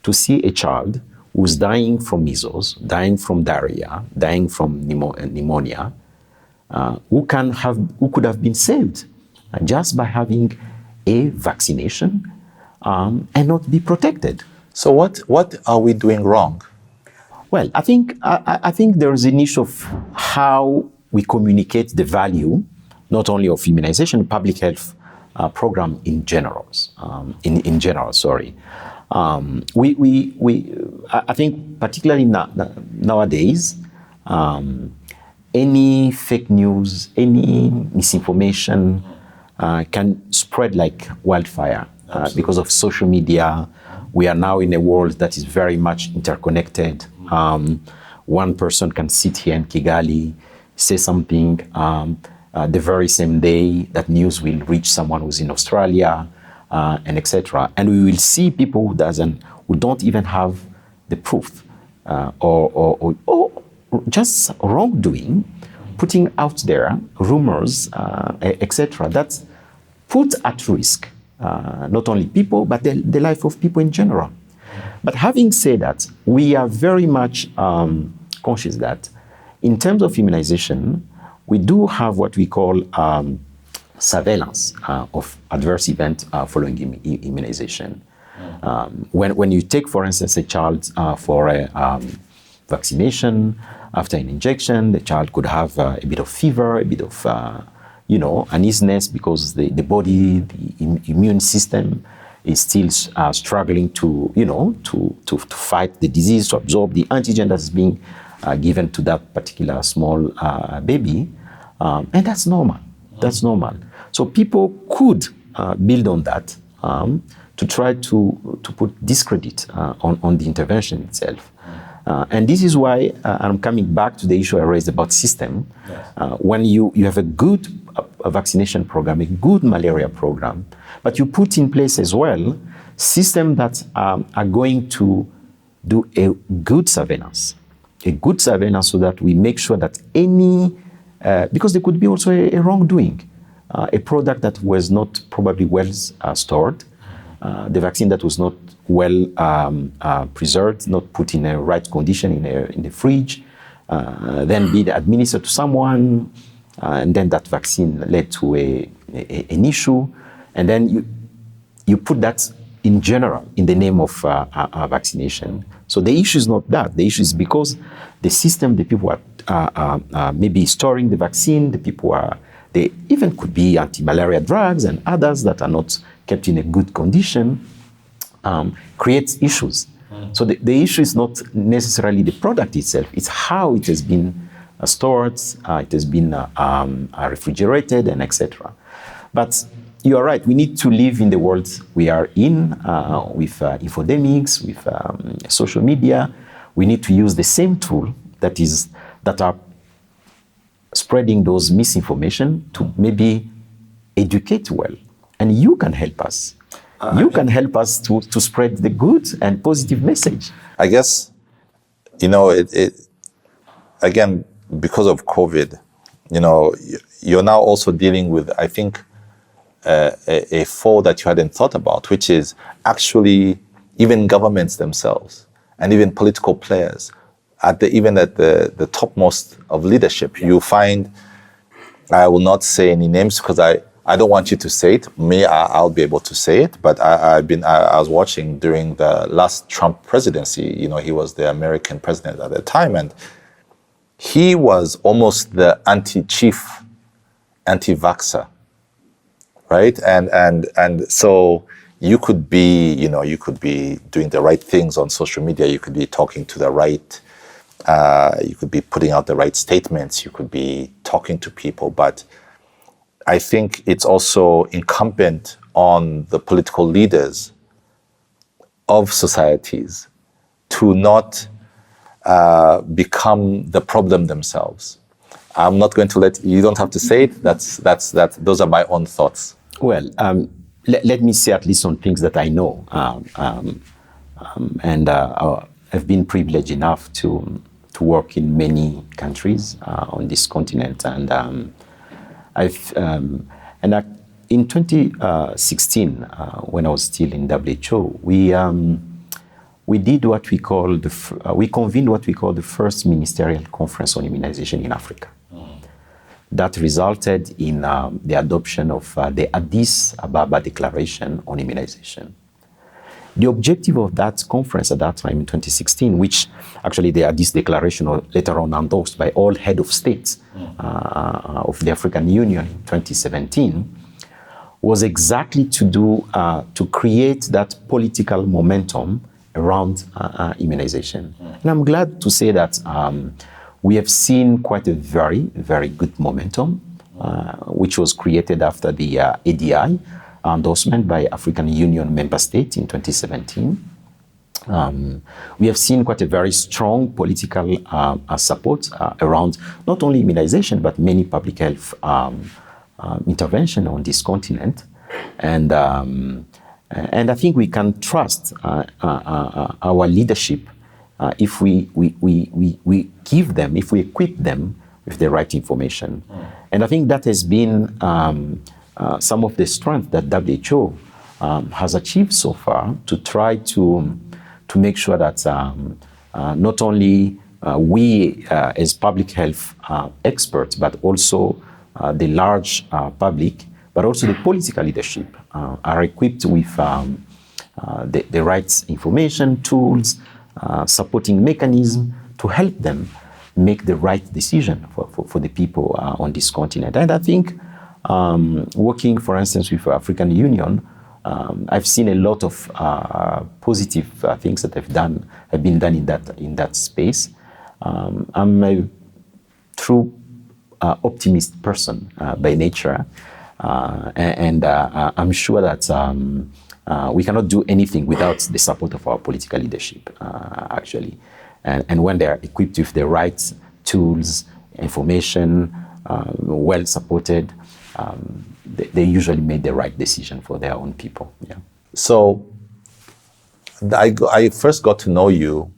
to see a child who's dying from measles, dying from diarrhea, dying from pneumonia, who could have been saved just by having a vaccination and not be protected. So what are we doing wrong? Well, I think there is an issue of how we communicate the value, not only of immunization, public health program in general. I think particularly nowadays, any fake news, any misinformation can spread like wildfire because of social media. We are now in a world that is very much interconnected. One person can sit here in Kigali, say something, the very same day that news will reach someone who's in Australia, and etc. And we will see people who don't even have the proof or just wrongdoing, putting out there rumors, etc. that put at risk not only people, but the life of people in general. But having said that, we are very much conscious that in terms of immunization, we do have what we call surveillance of adverse event following immunization. When you take, for instance, a child for a vaccination, after an injection, the child could have a bit of fever, a bit of uneasiness because the body, the immune system is still struggling to fight the disease, to absorb the antigen that's being given to that particular small baby, and that's normal. That's normal. So people could build on that to try to put discredit on the intervention itself. And this is why I'm coming back to the issue I raised about system. Yes. When you have a good vaccination program, a good malaria program, but you put in place as well systems that are going to do a good surveillance so that we make sure that because there could be also a wrongdoing, a product that was not probably well stored, the vaccine that was not well preserved, not put in a right condition in the fridge, then be administered to someone, and then that vaccine led to an issue, and then you put that in general in the name of vaccination. So the issue is not that. The issue is because the system, the people are maybe storing the vaccine, they even could be anti-malaria drugs and others that are not kept in a good condition, creates issues. So the issue is not necessarily the product itself, it's how it has been stored, it has been refrigerated, and etc. But you are right, we need to live in the world we are in, with infodemics, with social media. We need to use the same tool that are spreading those misinformation to maybe educate well. And you can help us. You can help us to spread the good and positive message. I guess, it again, because of COVID, you're now also dealing with, I think, a foe that you hadn't thought about, which is actually even governments themselves and even political players, even at the topmost of leadership. You find, I will not say any names because I don't want you to say it. I'll be able to say it, but I was watching during the last Trump presidency. He was the American president at the time, and he was almost the chief anti-vaxxer, right? And so you could be, doing the right things on social media. You could be talking to the right. You could be putting out the right statements. You could be talking to people, but I think it's also incumbent on the political leaders of societies to not become the problem themselves. I'm not going to you don't have to say it. Those are my own thoughts. Well, let me say at least some things that I know. I've been privileged enough to work in many countries on this continent, and in 2016, when I was still in WHO, we did what we call we convened what we call the first ministerial conference on immunization in Africa. That resulted in the adoption of the Addis Ababa Declaration on Immunization. The objective of that conference at that time in 2016, which actually the Addis Declaration was later on endorsed by all head of states of the African Union in 2017, was exactly to create that political momentum around immunization. And I'm glad to say that we have seen quite a very, very good momentum, which was created after the ADI endorsement by African Union member states in 2017. We have seen quite a very strong political support around not only immunization, but many public health intervention on this continent. And I think we can trust our leadership if we give them, if we equip them with the right information. And I think that has been some of the strength that WHO has achieved so far to try to make sure that not only we as public health experts, but also the large public, but also the political leadership are equipped with the right information, tools, supporting mechanism to help them make the right decision for the people on this continent. And I think working, for instance, with African Union, I've seen a lot of positive things that have been done in that space. I'm a true optimist person by nature, and I'm sure that we cannot do anything without the support of our political leadership, actually. And when they are equipped with the right tools, information, well supported, they usually make the right decision for their own people. Yeah. So I first got to know you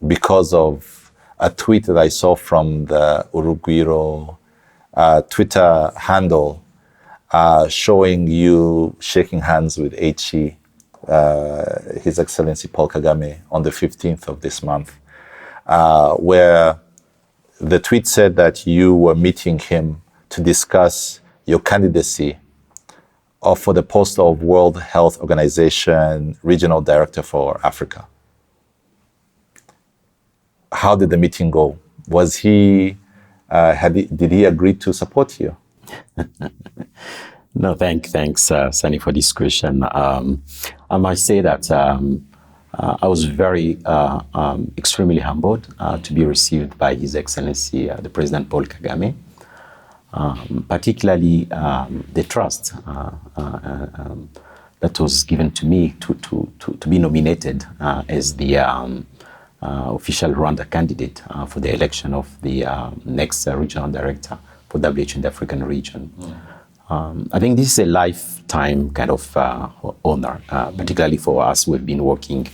because of a tweet that I saw from the Urugwiro Twitter handle showing you shaking hands with HE, His Excellency Paul Kagame, on the 15th of this month, where the tweet said that you were meeting him to discuss your candidacy for the post of World Health Organization Regional Director for Africa. How did the meeting go? Was he, did he agree to support you? No, thanks, Sanny, for this question. I must say that I was very extremely humbled to be received by His Excellency, the President Paul Kagame, particularly the trust that was given to me to be nominated as the official Rwanda candidate for the election of the next regional director for WHO in the African region. I think this is a lifetime kind of honor, particularly for us who have been working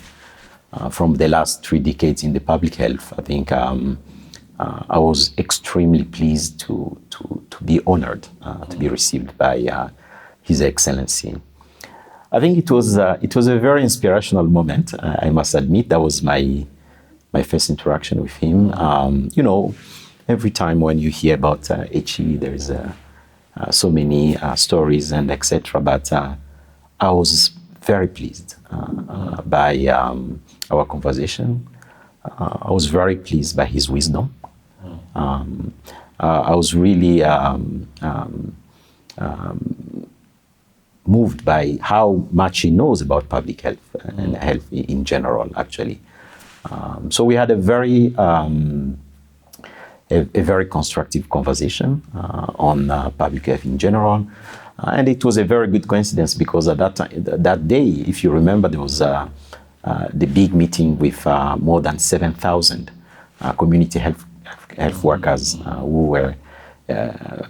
from the last 3 decades in the public health. I think I was extremely pleased to be honored to be received by His Excellency. I think it was a very inspirational moment. I must admit that was my first interaction with him. You know, every time when you hear about HE, there's so many stories and etc. But I was very pleased by our conversation. I was very pleased by his wisdom. I was really moved by how much he knows about public health and health in general, actually. So we had a very constructive conversation on public health in general. And it was a very good coincidence because at that time, that day, if you remember, there was the big meeting with more than 7,000 community health workers who were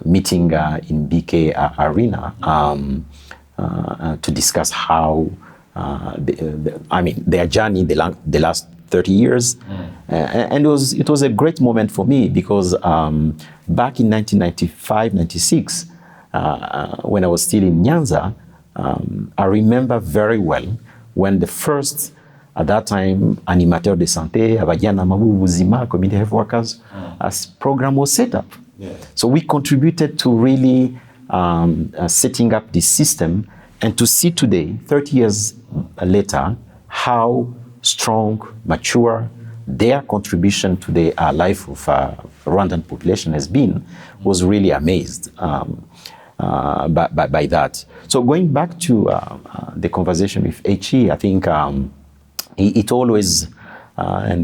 meeting in BK Arena to discuss how, their journey the last 30 years. And it was a great moment for me because back in 1995, 96, when I was still in Nyanza, I remember very well when the first, at that time, animateur de santé, Abadiana Mabu Buzima, community health workers, as program was set up. Yeah. So we contributed to really setting up this system, and to see today, 30 years later, how strong, mature their contribution to the life of Rwandan population has been, was really amazed by that. So going back to the conversation with HE, I think it always, I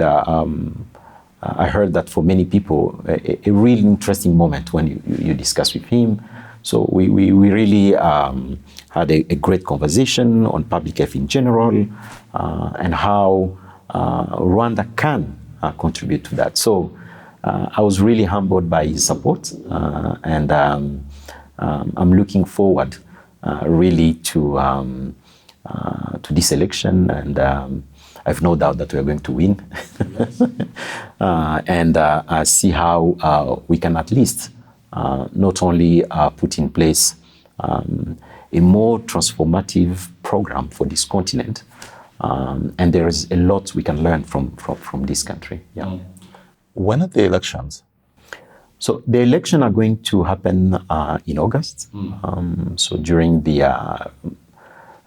heard that for many people, a really interesting moment when you discuss with him. So we really had a great conversation on public health in general and how Rwanda can contribute to that. So I was really humbled by his support, and I'm looking forward really to this election, and I've no doubt that we're going to win. Yes. And see how we can at least not only put in place a more transformative program for this continent, and there is a lot we can learn from this country. Yeah. When are the elections? So the election are going to happen in August. So during the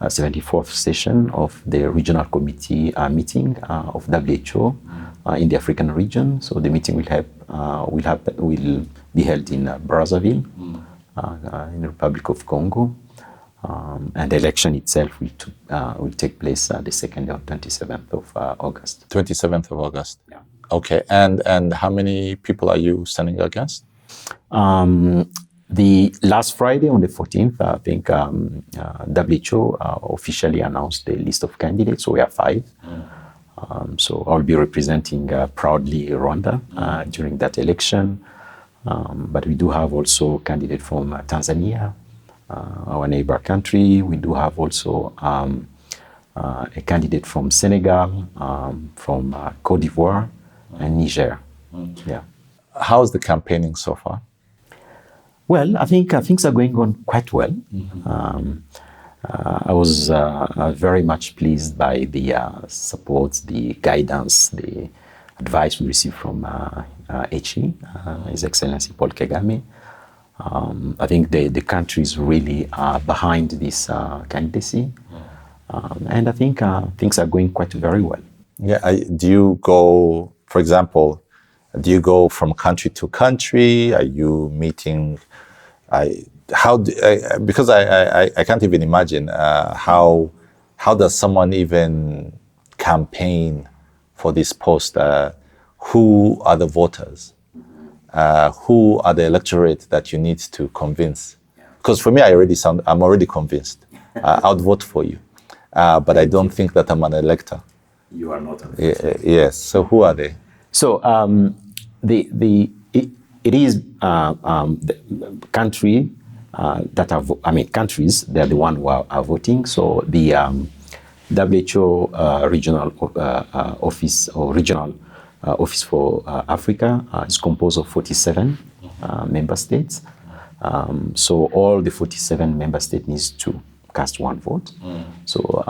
74th session of the regional committee meeting of WHO in the African region. So the meeting will be held in Brazzaville, in the Republic of Congo. And the election itself will take place the 2nd or 27th of August. 27th of August. Yeah. Okay. And how many people are you standing against? The last Friday on the 14th, I think WHO officially announced the list of candidates. So we are 5. So I'll be representing proudly Rwanda during that election. But we do have also candidate from Tanzania, our neighbor country. We do have also a candidate from Senegal, from Cote d'Ivoire, and Niger. Yeah. How's the campaigning so far? Well, I think things are going on quite well. I was very much pleased by the support, the guidance, the advice we received from HE, His Excellency Paul Kagame. I think the country is really behind this candidacy. And I think things are going quite very well. Yeah. Do you go, for example, do you go from country to country? Are you meeting? Because I can't even imagine how does someone even campaign for this post? Who are the voters? Who are the electorate that you need to convince? Because for me, I'm already convinced. I would vote for you, but I don't think that I'm an elector. You are not. Yes. So who are they? So it is the country that are, countries, they're the one who are voting. So the WHO regional office or regional office for Africa is composed of 47 member states. So all the 47 member states needs to cast one vote. So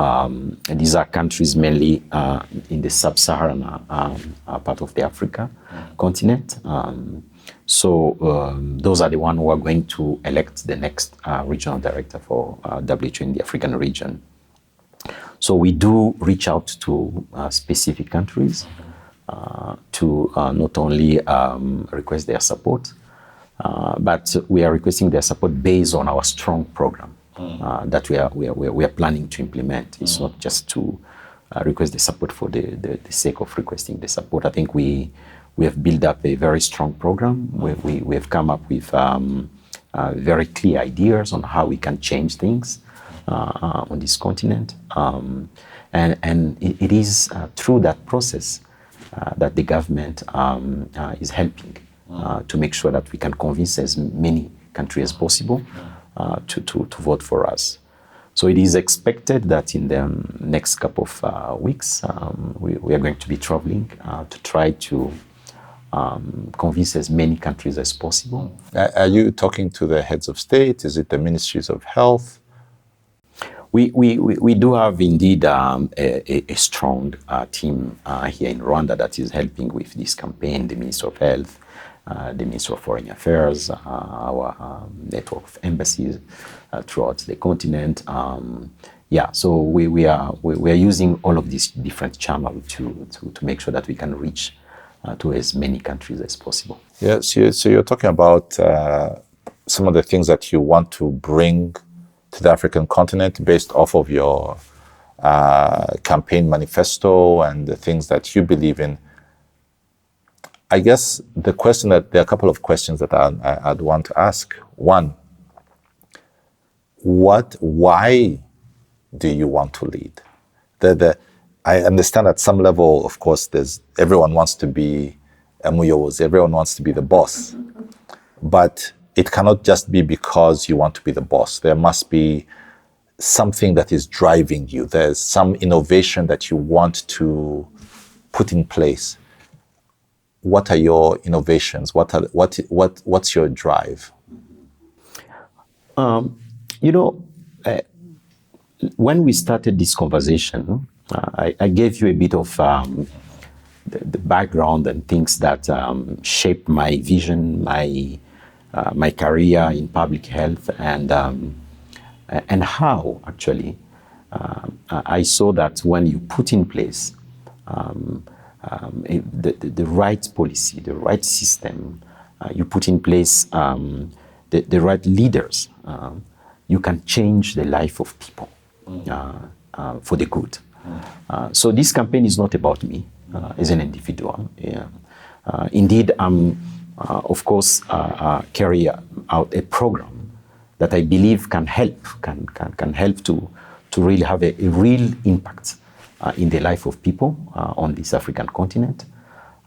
these are countries mainly in the sub-Saharan part of the Africa continent. So those are the ones who are going to elect the next regional director for WHO in the African region. So we do reach out to specific countries to not only request their support, but we are requesting their support based on our strong program that we are planning to implement. It's not just to request the support for the sake of requesting the support. I think we have built up a very strong program. We have come up with very clear ideas on how we can change things on this continent. And it is through that process that the government is helping to make sure that we can convince as many countries as possible to vote for us. So it is expected that in the next couple of weeks, we are going to be traveling to try to convince as many countries as possible. Are you talking to the heads of state? Is it the ministries of health? We do have indeed a strong team here in Rwanda that is helping with this campaign, the Minister of Health, the Minister of Foreign Affairs, our network of embassies throughout the continent. So we are using all of these different channels to make sure that we can reach to as many countries as possible. Yeah, so you're talking about some of the things that you want to bring to the African continent based off of your campaign manifesto and the things that you believe in. I guess there are a couple of questions that I'd want to ask. One, why do you want to lead? I understand at some level, of course, everyone wants to be Muyos, everyone wants to be the boss. But it cannot just be because you want to be the boss. There must be something that is driving you. There's some innovation that you want to put in place. What are your innovations? What's your drive? When we started this conversation, I gave you a bit of the background and things that shaped my vision, my career in public health, and how actually I saw that when you put in place the right policy, the right system, you put in place the right leaders, you can change the life of people for the good. So this campaign is not about me as an individual. Indeed, I'm, of course, carry out a program that I believe can help to really have a real impact in the life of people on this African continent.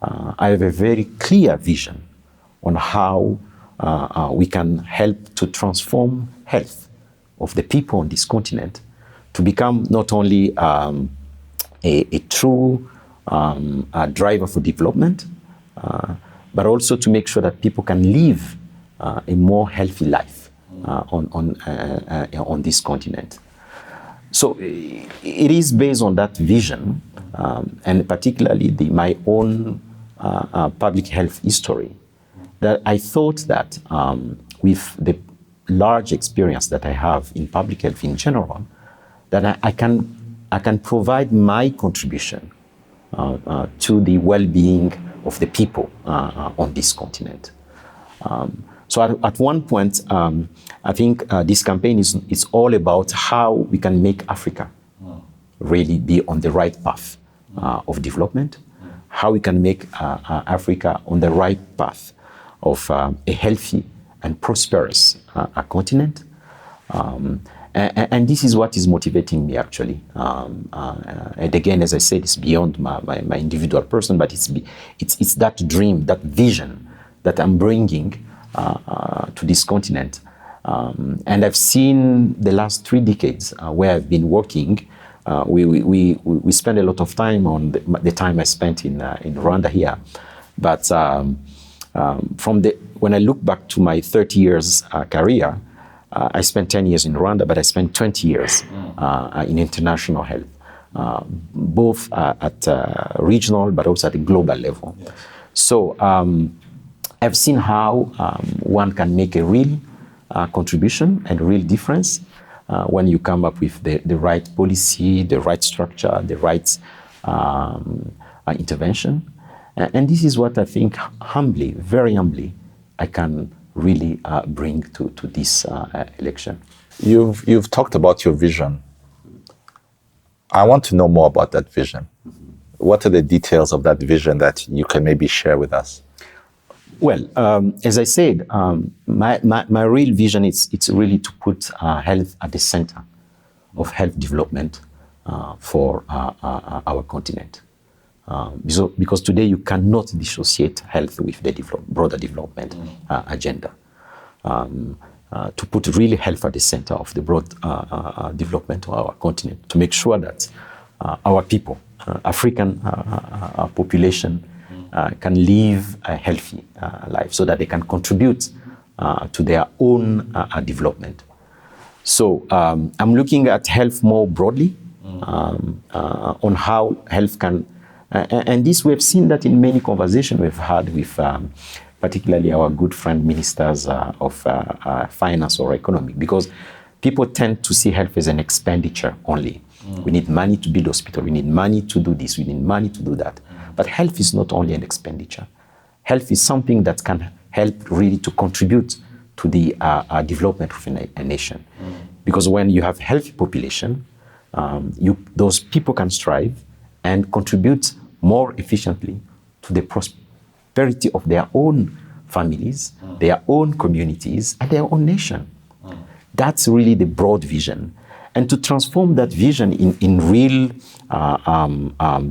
I have a very clear vision on how we can help to transform health of the people on this continent to become not only a true driver for development, but also to make sure that people can live a more healthy life on this continent. So it is based on that vision, and particularly my own public health history, that I thought that with the large experience that I have in public health in general, that I can provide my contribution to the well-being of the people on this continent. So at one point, I think this campaign is all about how we can make Africa really be on the right path of development, how we can make Africa on the right path of a healthy and prosperous continent. And this is what is motivating me, actually. And again, as I said, it's beyond my individual person, but it's that dream, that vision that I'm bringing to this continent. And I've seen the last 3 decades where I've been working. We spend a lot of time on the time I spent in Rwanda here. But when I look back to my 30 years career, I spent 10 years in Rwanda, but I spent 20 years in international health, both at regional, but also at the global level. Yeah. So I've seen how one can make a real contribution and a real difference when you come up with the right policy, the right structure, the right intervention. And this is what I think humbly, very humbly, I can really bring to this election. You've talked about your vision. I want to know more about that vision. What are the details of that vision that you can maybe share with us? Well, as I said, my real vision it's really to put health at the center of health development for our continent. Because today you cannot dissociate health with the broader development agenda. To put really health at the center of the broad development of our continent, to make sure that our people, African population, can live a healthy life so that they can contribute to their own development. So I'm looking at health more broadly, on how health can, and this we've seen that in many conversations we've had with particularly our good friend ministers of finance or economy, because people tend to see health as an expenditure only. We need money to build hospital, we need money to do this, we need money to do that. But health is not only an expenditure. Health is something that can help really to contribute to the development of a nation. Because when you have a healthy population, those people can strive and contribute more efficiently to the prosperity of their own families, their own communities, and their own nation. That's really the broad vision. And to transform that vision in real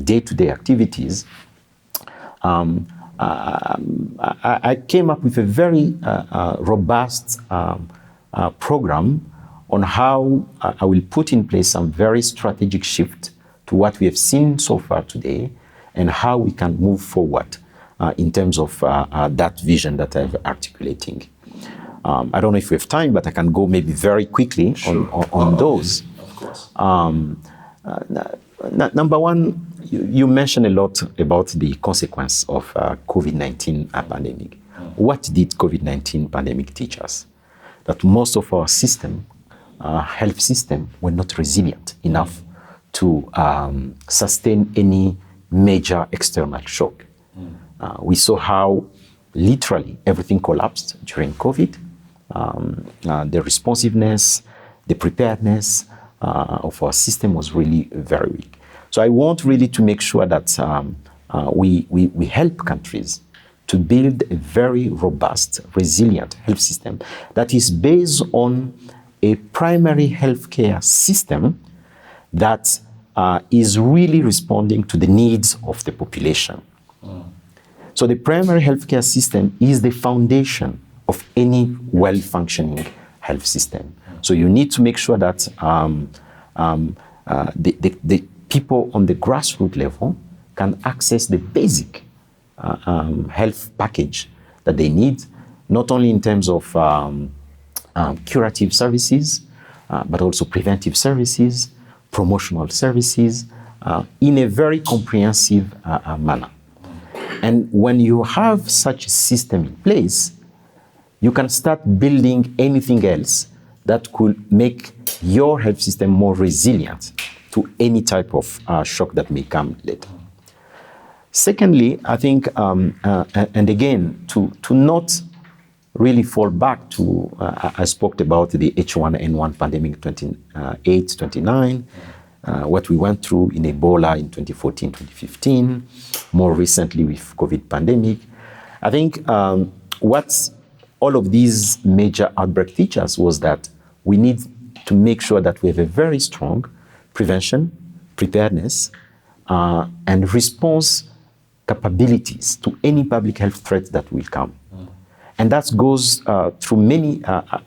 day-to-day activities, I came up with a very robust program on how I will put in place some very strategic shift to what we have seen so far today, and how we can move forward in terms of that vision that I'm articulating. I don't know if we have time, but I can go maybe very quickly on those. Of course. Number one, you mentioned a lot about the consequence of COVID-19 pandemic. What did COVID-19 pandemic teach us? That most of our system, health system, were not resilient enough to sustain any major external shock. We saw how literally everything collapsed during COVID. The responsiveness, the preparedness of our system was really very weak. So I want really to make sure that we help countries to build a very robust, resilient health system that is based on a primary healthcare system that is really responding to the needs of the population. So the primary healthcare system is the foundation of any well-functioning health system. So you need to make sure that the people on the grassroots level can access the basic health package that they need, not only in terms of curative services, but also preventive services, promotional services, in a very comprehensive manner. And when you have such a system in place, you can start building anything else that could make your health system more resilient to any type of shock that may come later. Secondly, I think, and again, to not really fall back to, I spoke about the H1N1 pandemic 28, 29, what we went through in Ebola in 2014, 2015, more recently with COVID pandemic. I think what all of these major outbreak teach us was that we need to make sure that we have a very strong prevention, preparedness, and response capabilities to any public health threat that will come. And that goes through many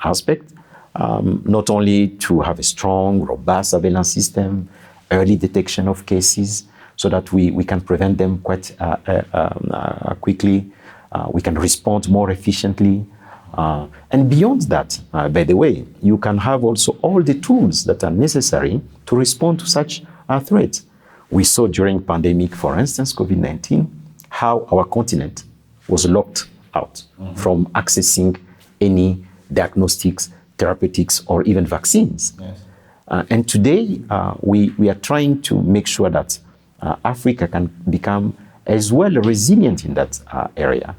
aspects, not only to have a strong, robust surveillance system, early detection of cases, so that we can prevent them quite quickly, we can respond more efficiently. And beyond that, by the way, you can have also all the tools that are necessary to respond to such threats. We saw during pandemic, for instance, COVID-19, how our continent was locked out from accessing any diagnostics, therapeutics, or even vaccines. Yes. And today, we are trying to make sure that Africa can become as well resilient in that area.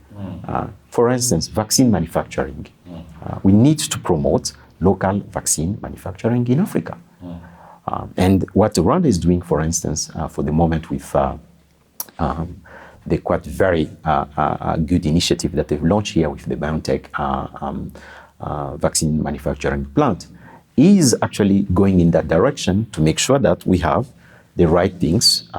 For instance, vaccine manufacturing. We need to promote local vaccine manufacturing in Africa. And what Rwanda is doing, for instance, for the moment with the quite very good initiative that they've launched here with the BioNTech vaccine manufacturing plant, is actually going in that direction to make sure that we have the right things,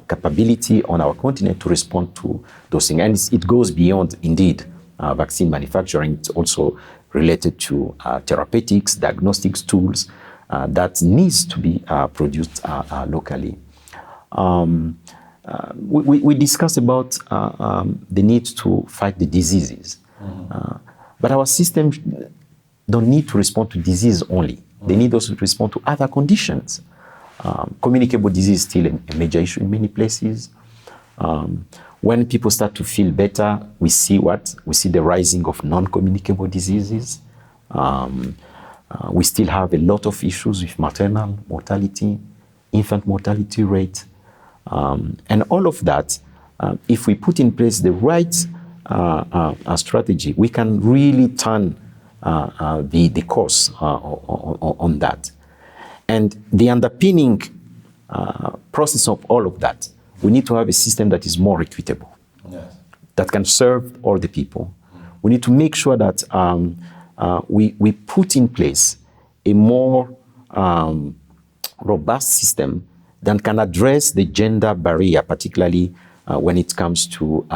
capability on our continent to respond to those things. And it goes beyond, indeed, vaccine manufacturing. It's also related to therapeutics, diagnostics tools that needs to be produced locally. We discussed about the need to fight the diseases. But our systems don't need to respond to disease only. They need also to respond to other conditions. Communicable disease is still a major issue in many places. When people start to feel better, we see what? We see the rising of non-communicable diseases. We still have a lot of issues with maternal mortality, infant mortality rate. And all of that, if we put in place the right strategy, we can really turn the course on that. And the underpinning process of all of that, we need to have a system that is more equitable, yes, that can serve all the people. We need to make sure that we put in place a more robust system that can address the gender barrier, particularly when it comes to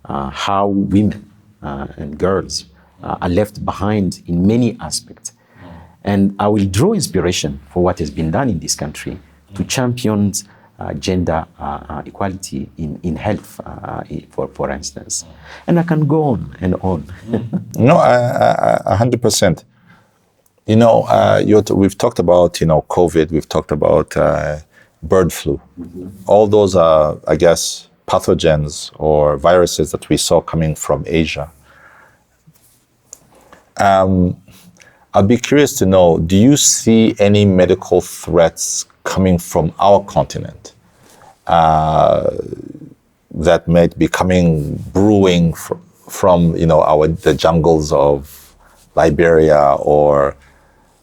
how women and girls are left behind in many aspects. And I will draw inspiration for what has been done in this country to champion gender equality in health, for instance. And I can go on and on. No, 100%. You know, we've talked about, COVID, we've talked about bird flu. All those are, I guess, pathogens or viruses that we saw coming from Asia. I'd be curious to know, do you see any medical threats coming from our continent that might be brewing from the jungles of Liberia, or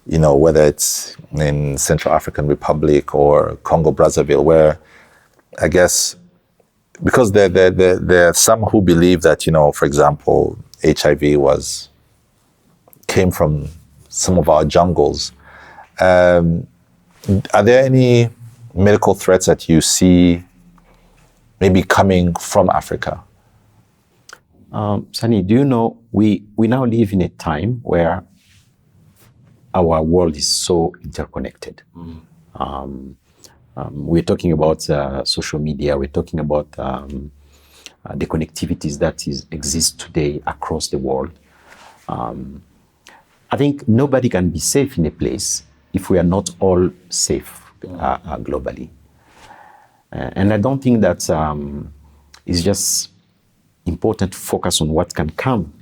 whether it's in Central African Republic or Congo Brazzaville, where I guess because there are some who believe that, for example, HIV came from some of our jungles. Are there any medical threats that you see maybe coming from Africa? Sanny, do you know, we now live in a time where our world is so interconnected. We're talking about social media, we're talking about the connectivities that exist today across the world. I think nobody can be safe in a place if we are not all safe globally. And I don't think that it's just important to focus on what can come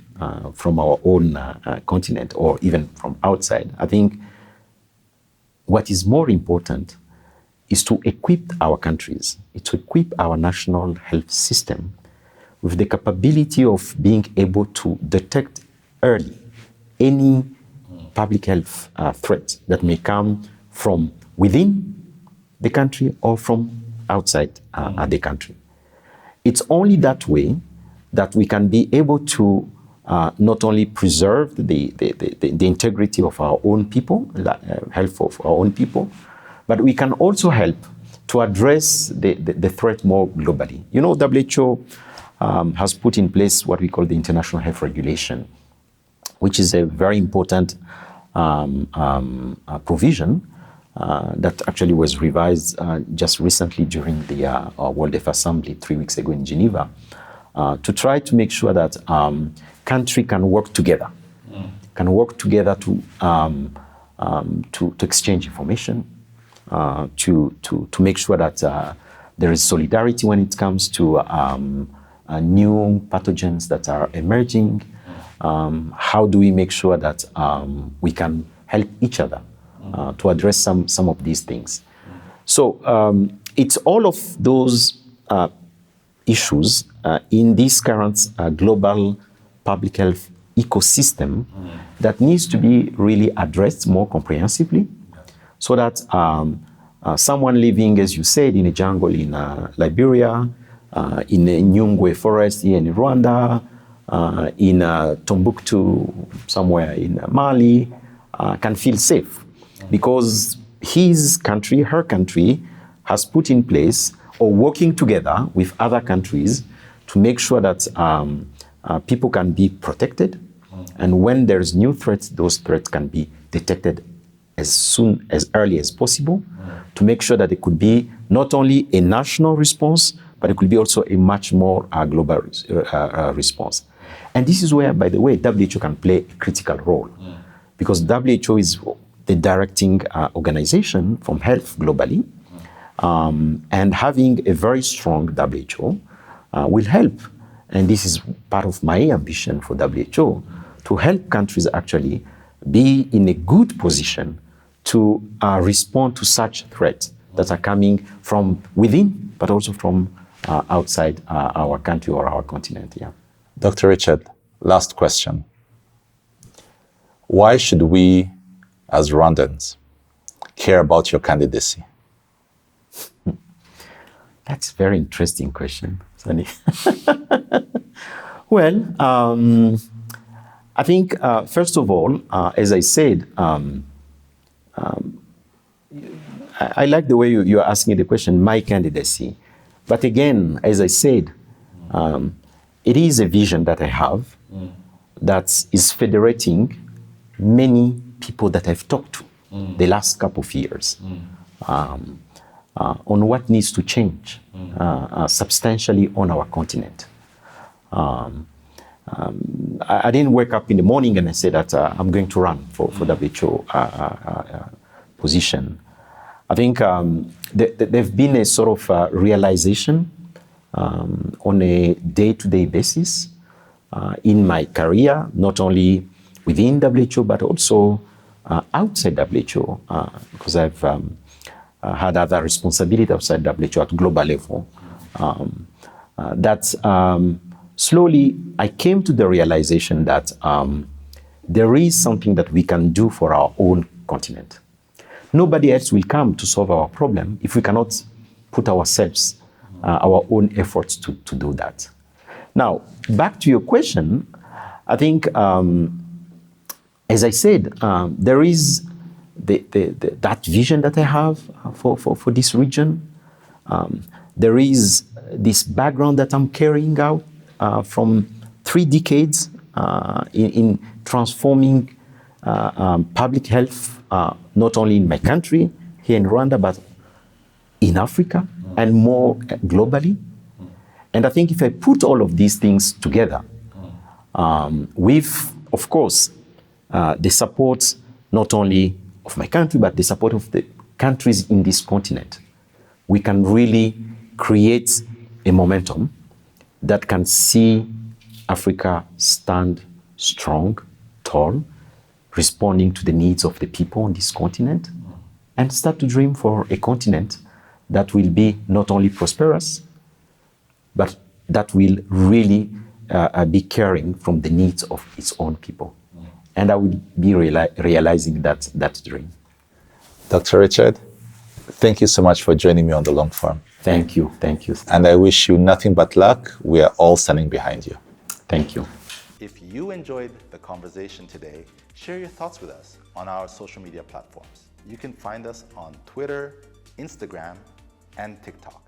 from our own continent or even from outside. I think what is more important is to equip our countries, to equip our national health system with the capability of being able to detect early any public health threat that may come from within the country or from outside the country. It's only that way that we can be able to not only preserve the integrity of our own people, health of our own people, but we can also help to address the threat more globally. You know, WHO has put in place what we call the International Health Regulation, which is a very important provision that actually was revised just recently during the World Health Assembly 3 weeks ago in Geneva, to try to make sure that countries can work together, to exchange information, to make sure that there is solidarity when it comes to new pathogens that are emerging. How do we make sure that we can help each other to address some of these things? So it's all of those issues in this current global public health ecosystem that needs to be really addressed more comprehensively, so that someone living, as you said, in a jungle in Liberia, in a Nyungwe forest here in Rwanda, in Tombuktu, somewhere in Mali, can feel safe because his country, her country, has put in place or working together with other countries to make sure that people can be protected. And when there's new threats, those threats can be detected as early as possible, to make sure that it could be not only a national response, but it could be also a much more global response. And this is where, by the way, WHO can play a critical role, because WHO is the directing organization from health globally, and having a very strong WHO will help. And this is part of my ambition for WHO, to help countries actually be in a good position to respond to such threats that are coming from within, but also from outside our country or our continent. Yeah. Dr. Richard, last question. Why should we, as Rwandans, care about your candidacy? That's a very interesting question, Sanny. Well, I think, first of all, as I said, I like the way you're asking the question, my candidacy. But again, as I said, it is a vision that I have that is federating many people that I've talked to the last couple of years on what needs to change substantially on our continent. I didn't wake up in the morning and I said that I'm going to run for WHO position. I think there's been a sort of realization on a day-to-day basis in my career, not only within WHO, but also outside WHO, because I've had other responsibility outside WHO at global level. Slowly I came to the realization that there is something that we can do for our own continent. Nobody else will come to solve our problem if we cannot put ourselves our own efforts to do that. Now, back to your question, I think, as I said, there is that vision that I have for this region. There is this background that I'm carrying out from 3 decades in transforming public health, not only in my country, here in Rwanda, but in Africa and more globally. And I think if I put all of these things together, with, of course, the support not only of my country, but the support of the countries in this continent, we can really create a momentum that can see Africa stand strong, tall, responding to the needs of the people on this continent, and start to dream for a continent that will be not only prosperous, but that will really be caring from the needs of its own people. And I will be realizing that dream. Dr. Richard, thank you so much for joining me on the long form. Thank you. Thank you. And I wish you nothing but luck. We are all standing behind you. Thank you. If you enjoyed the conversation today, share your thoughts with us on our social media platforms. You can find us on Twitter, Instagram, and TikTok.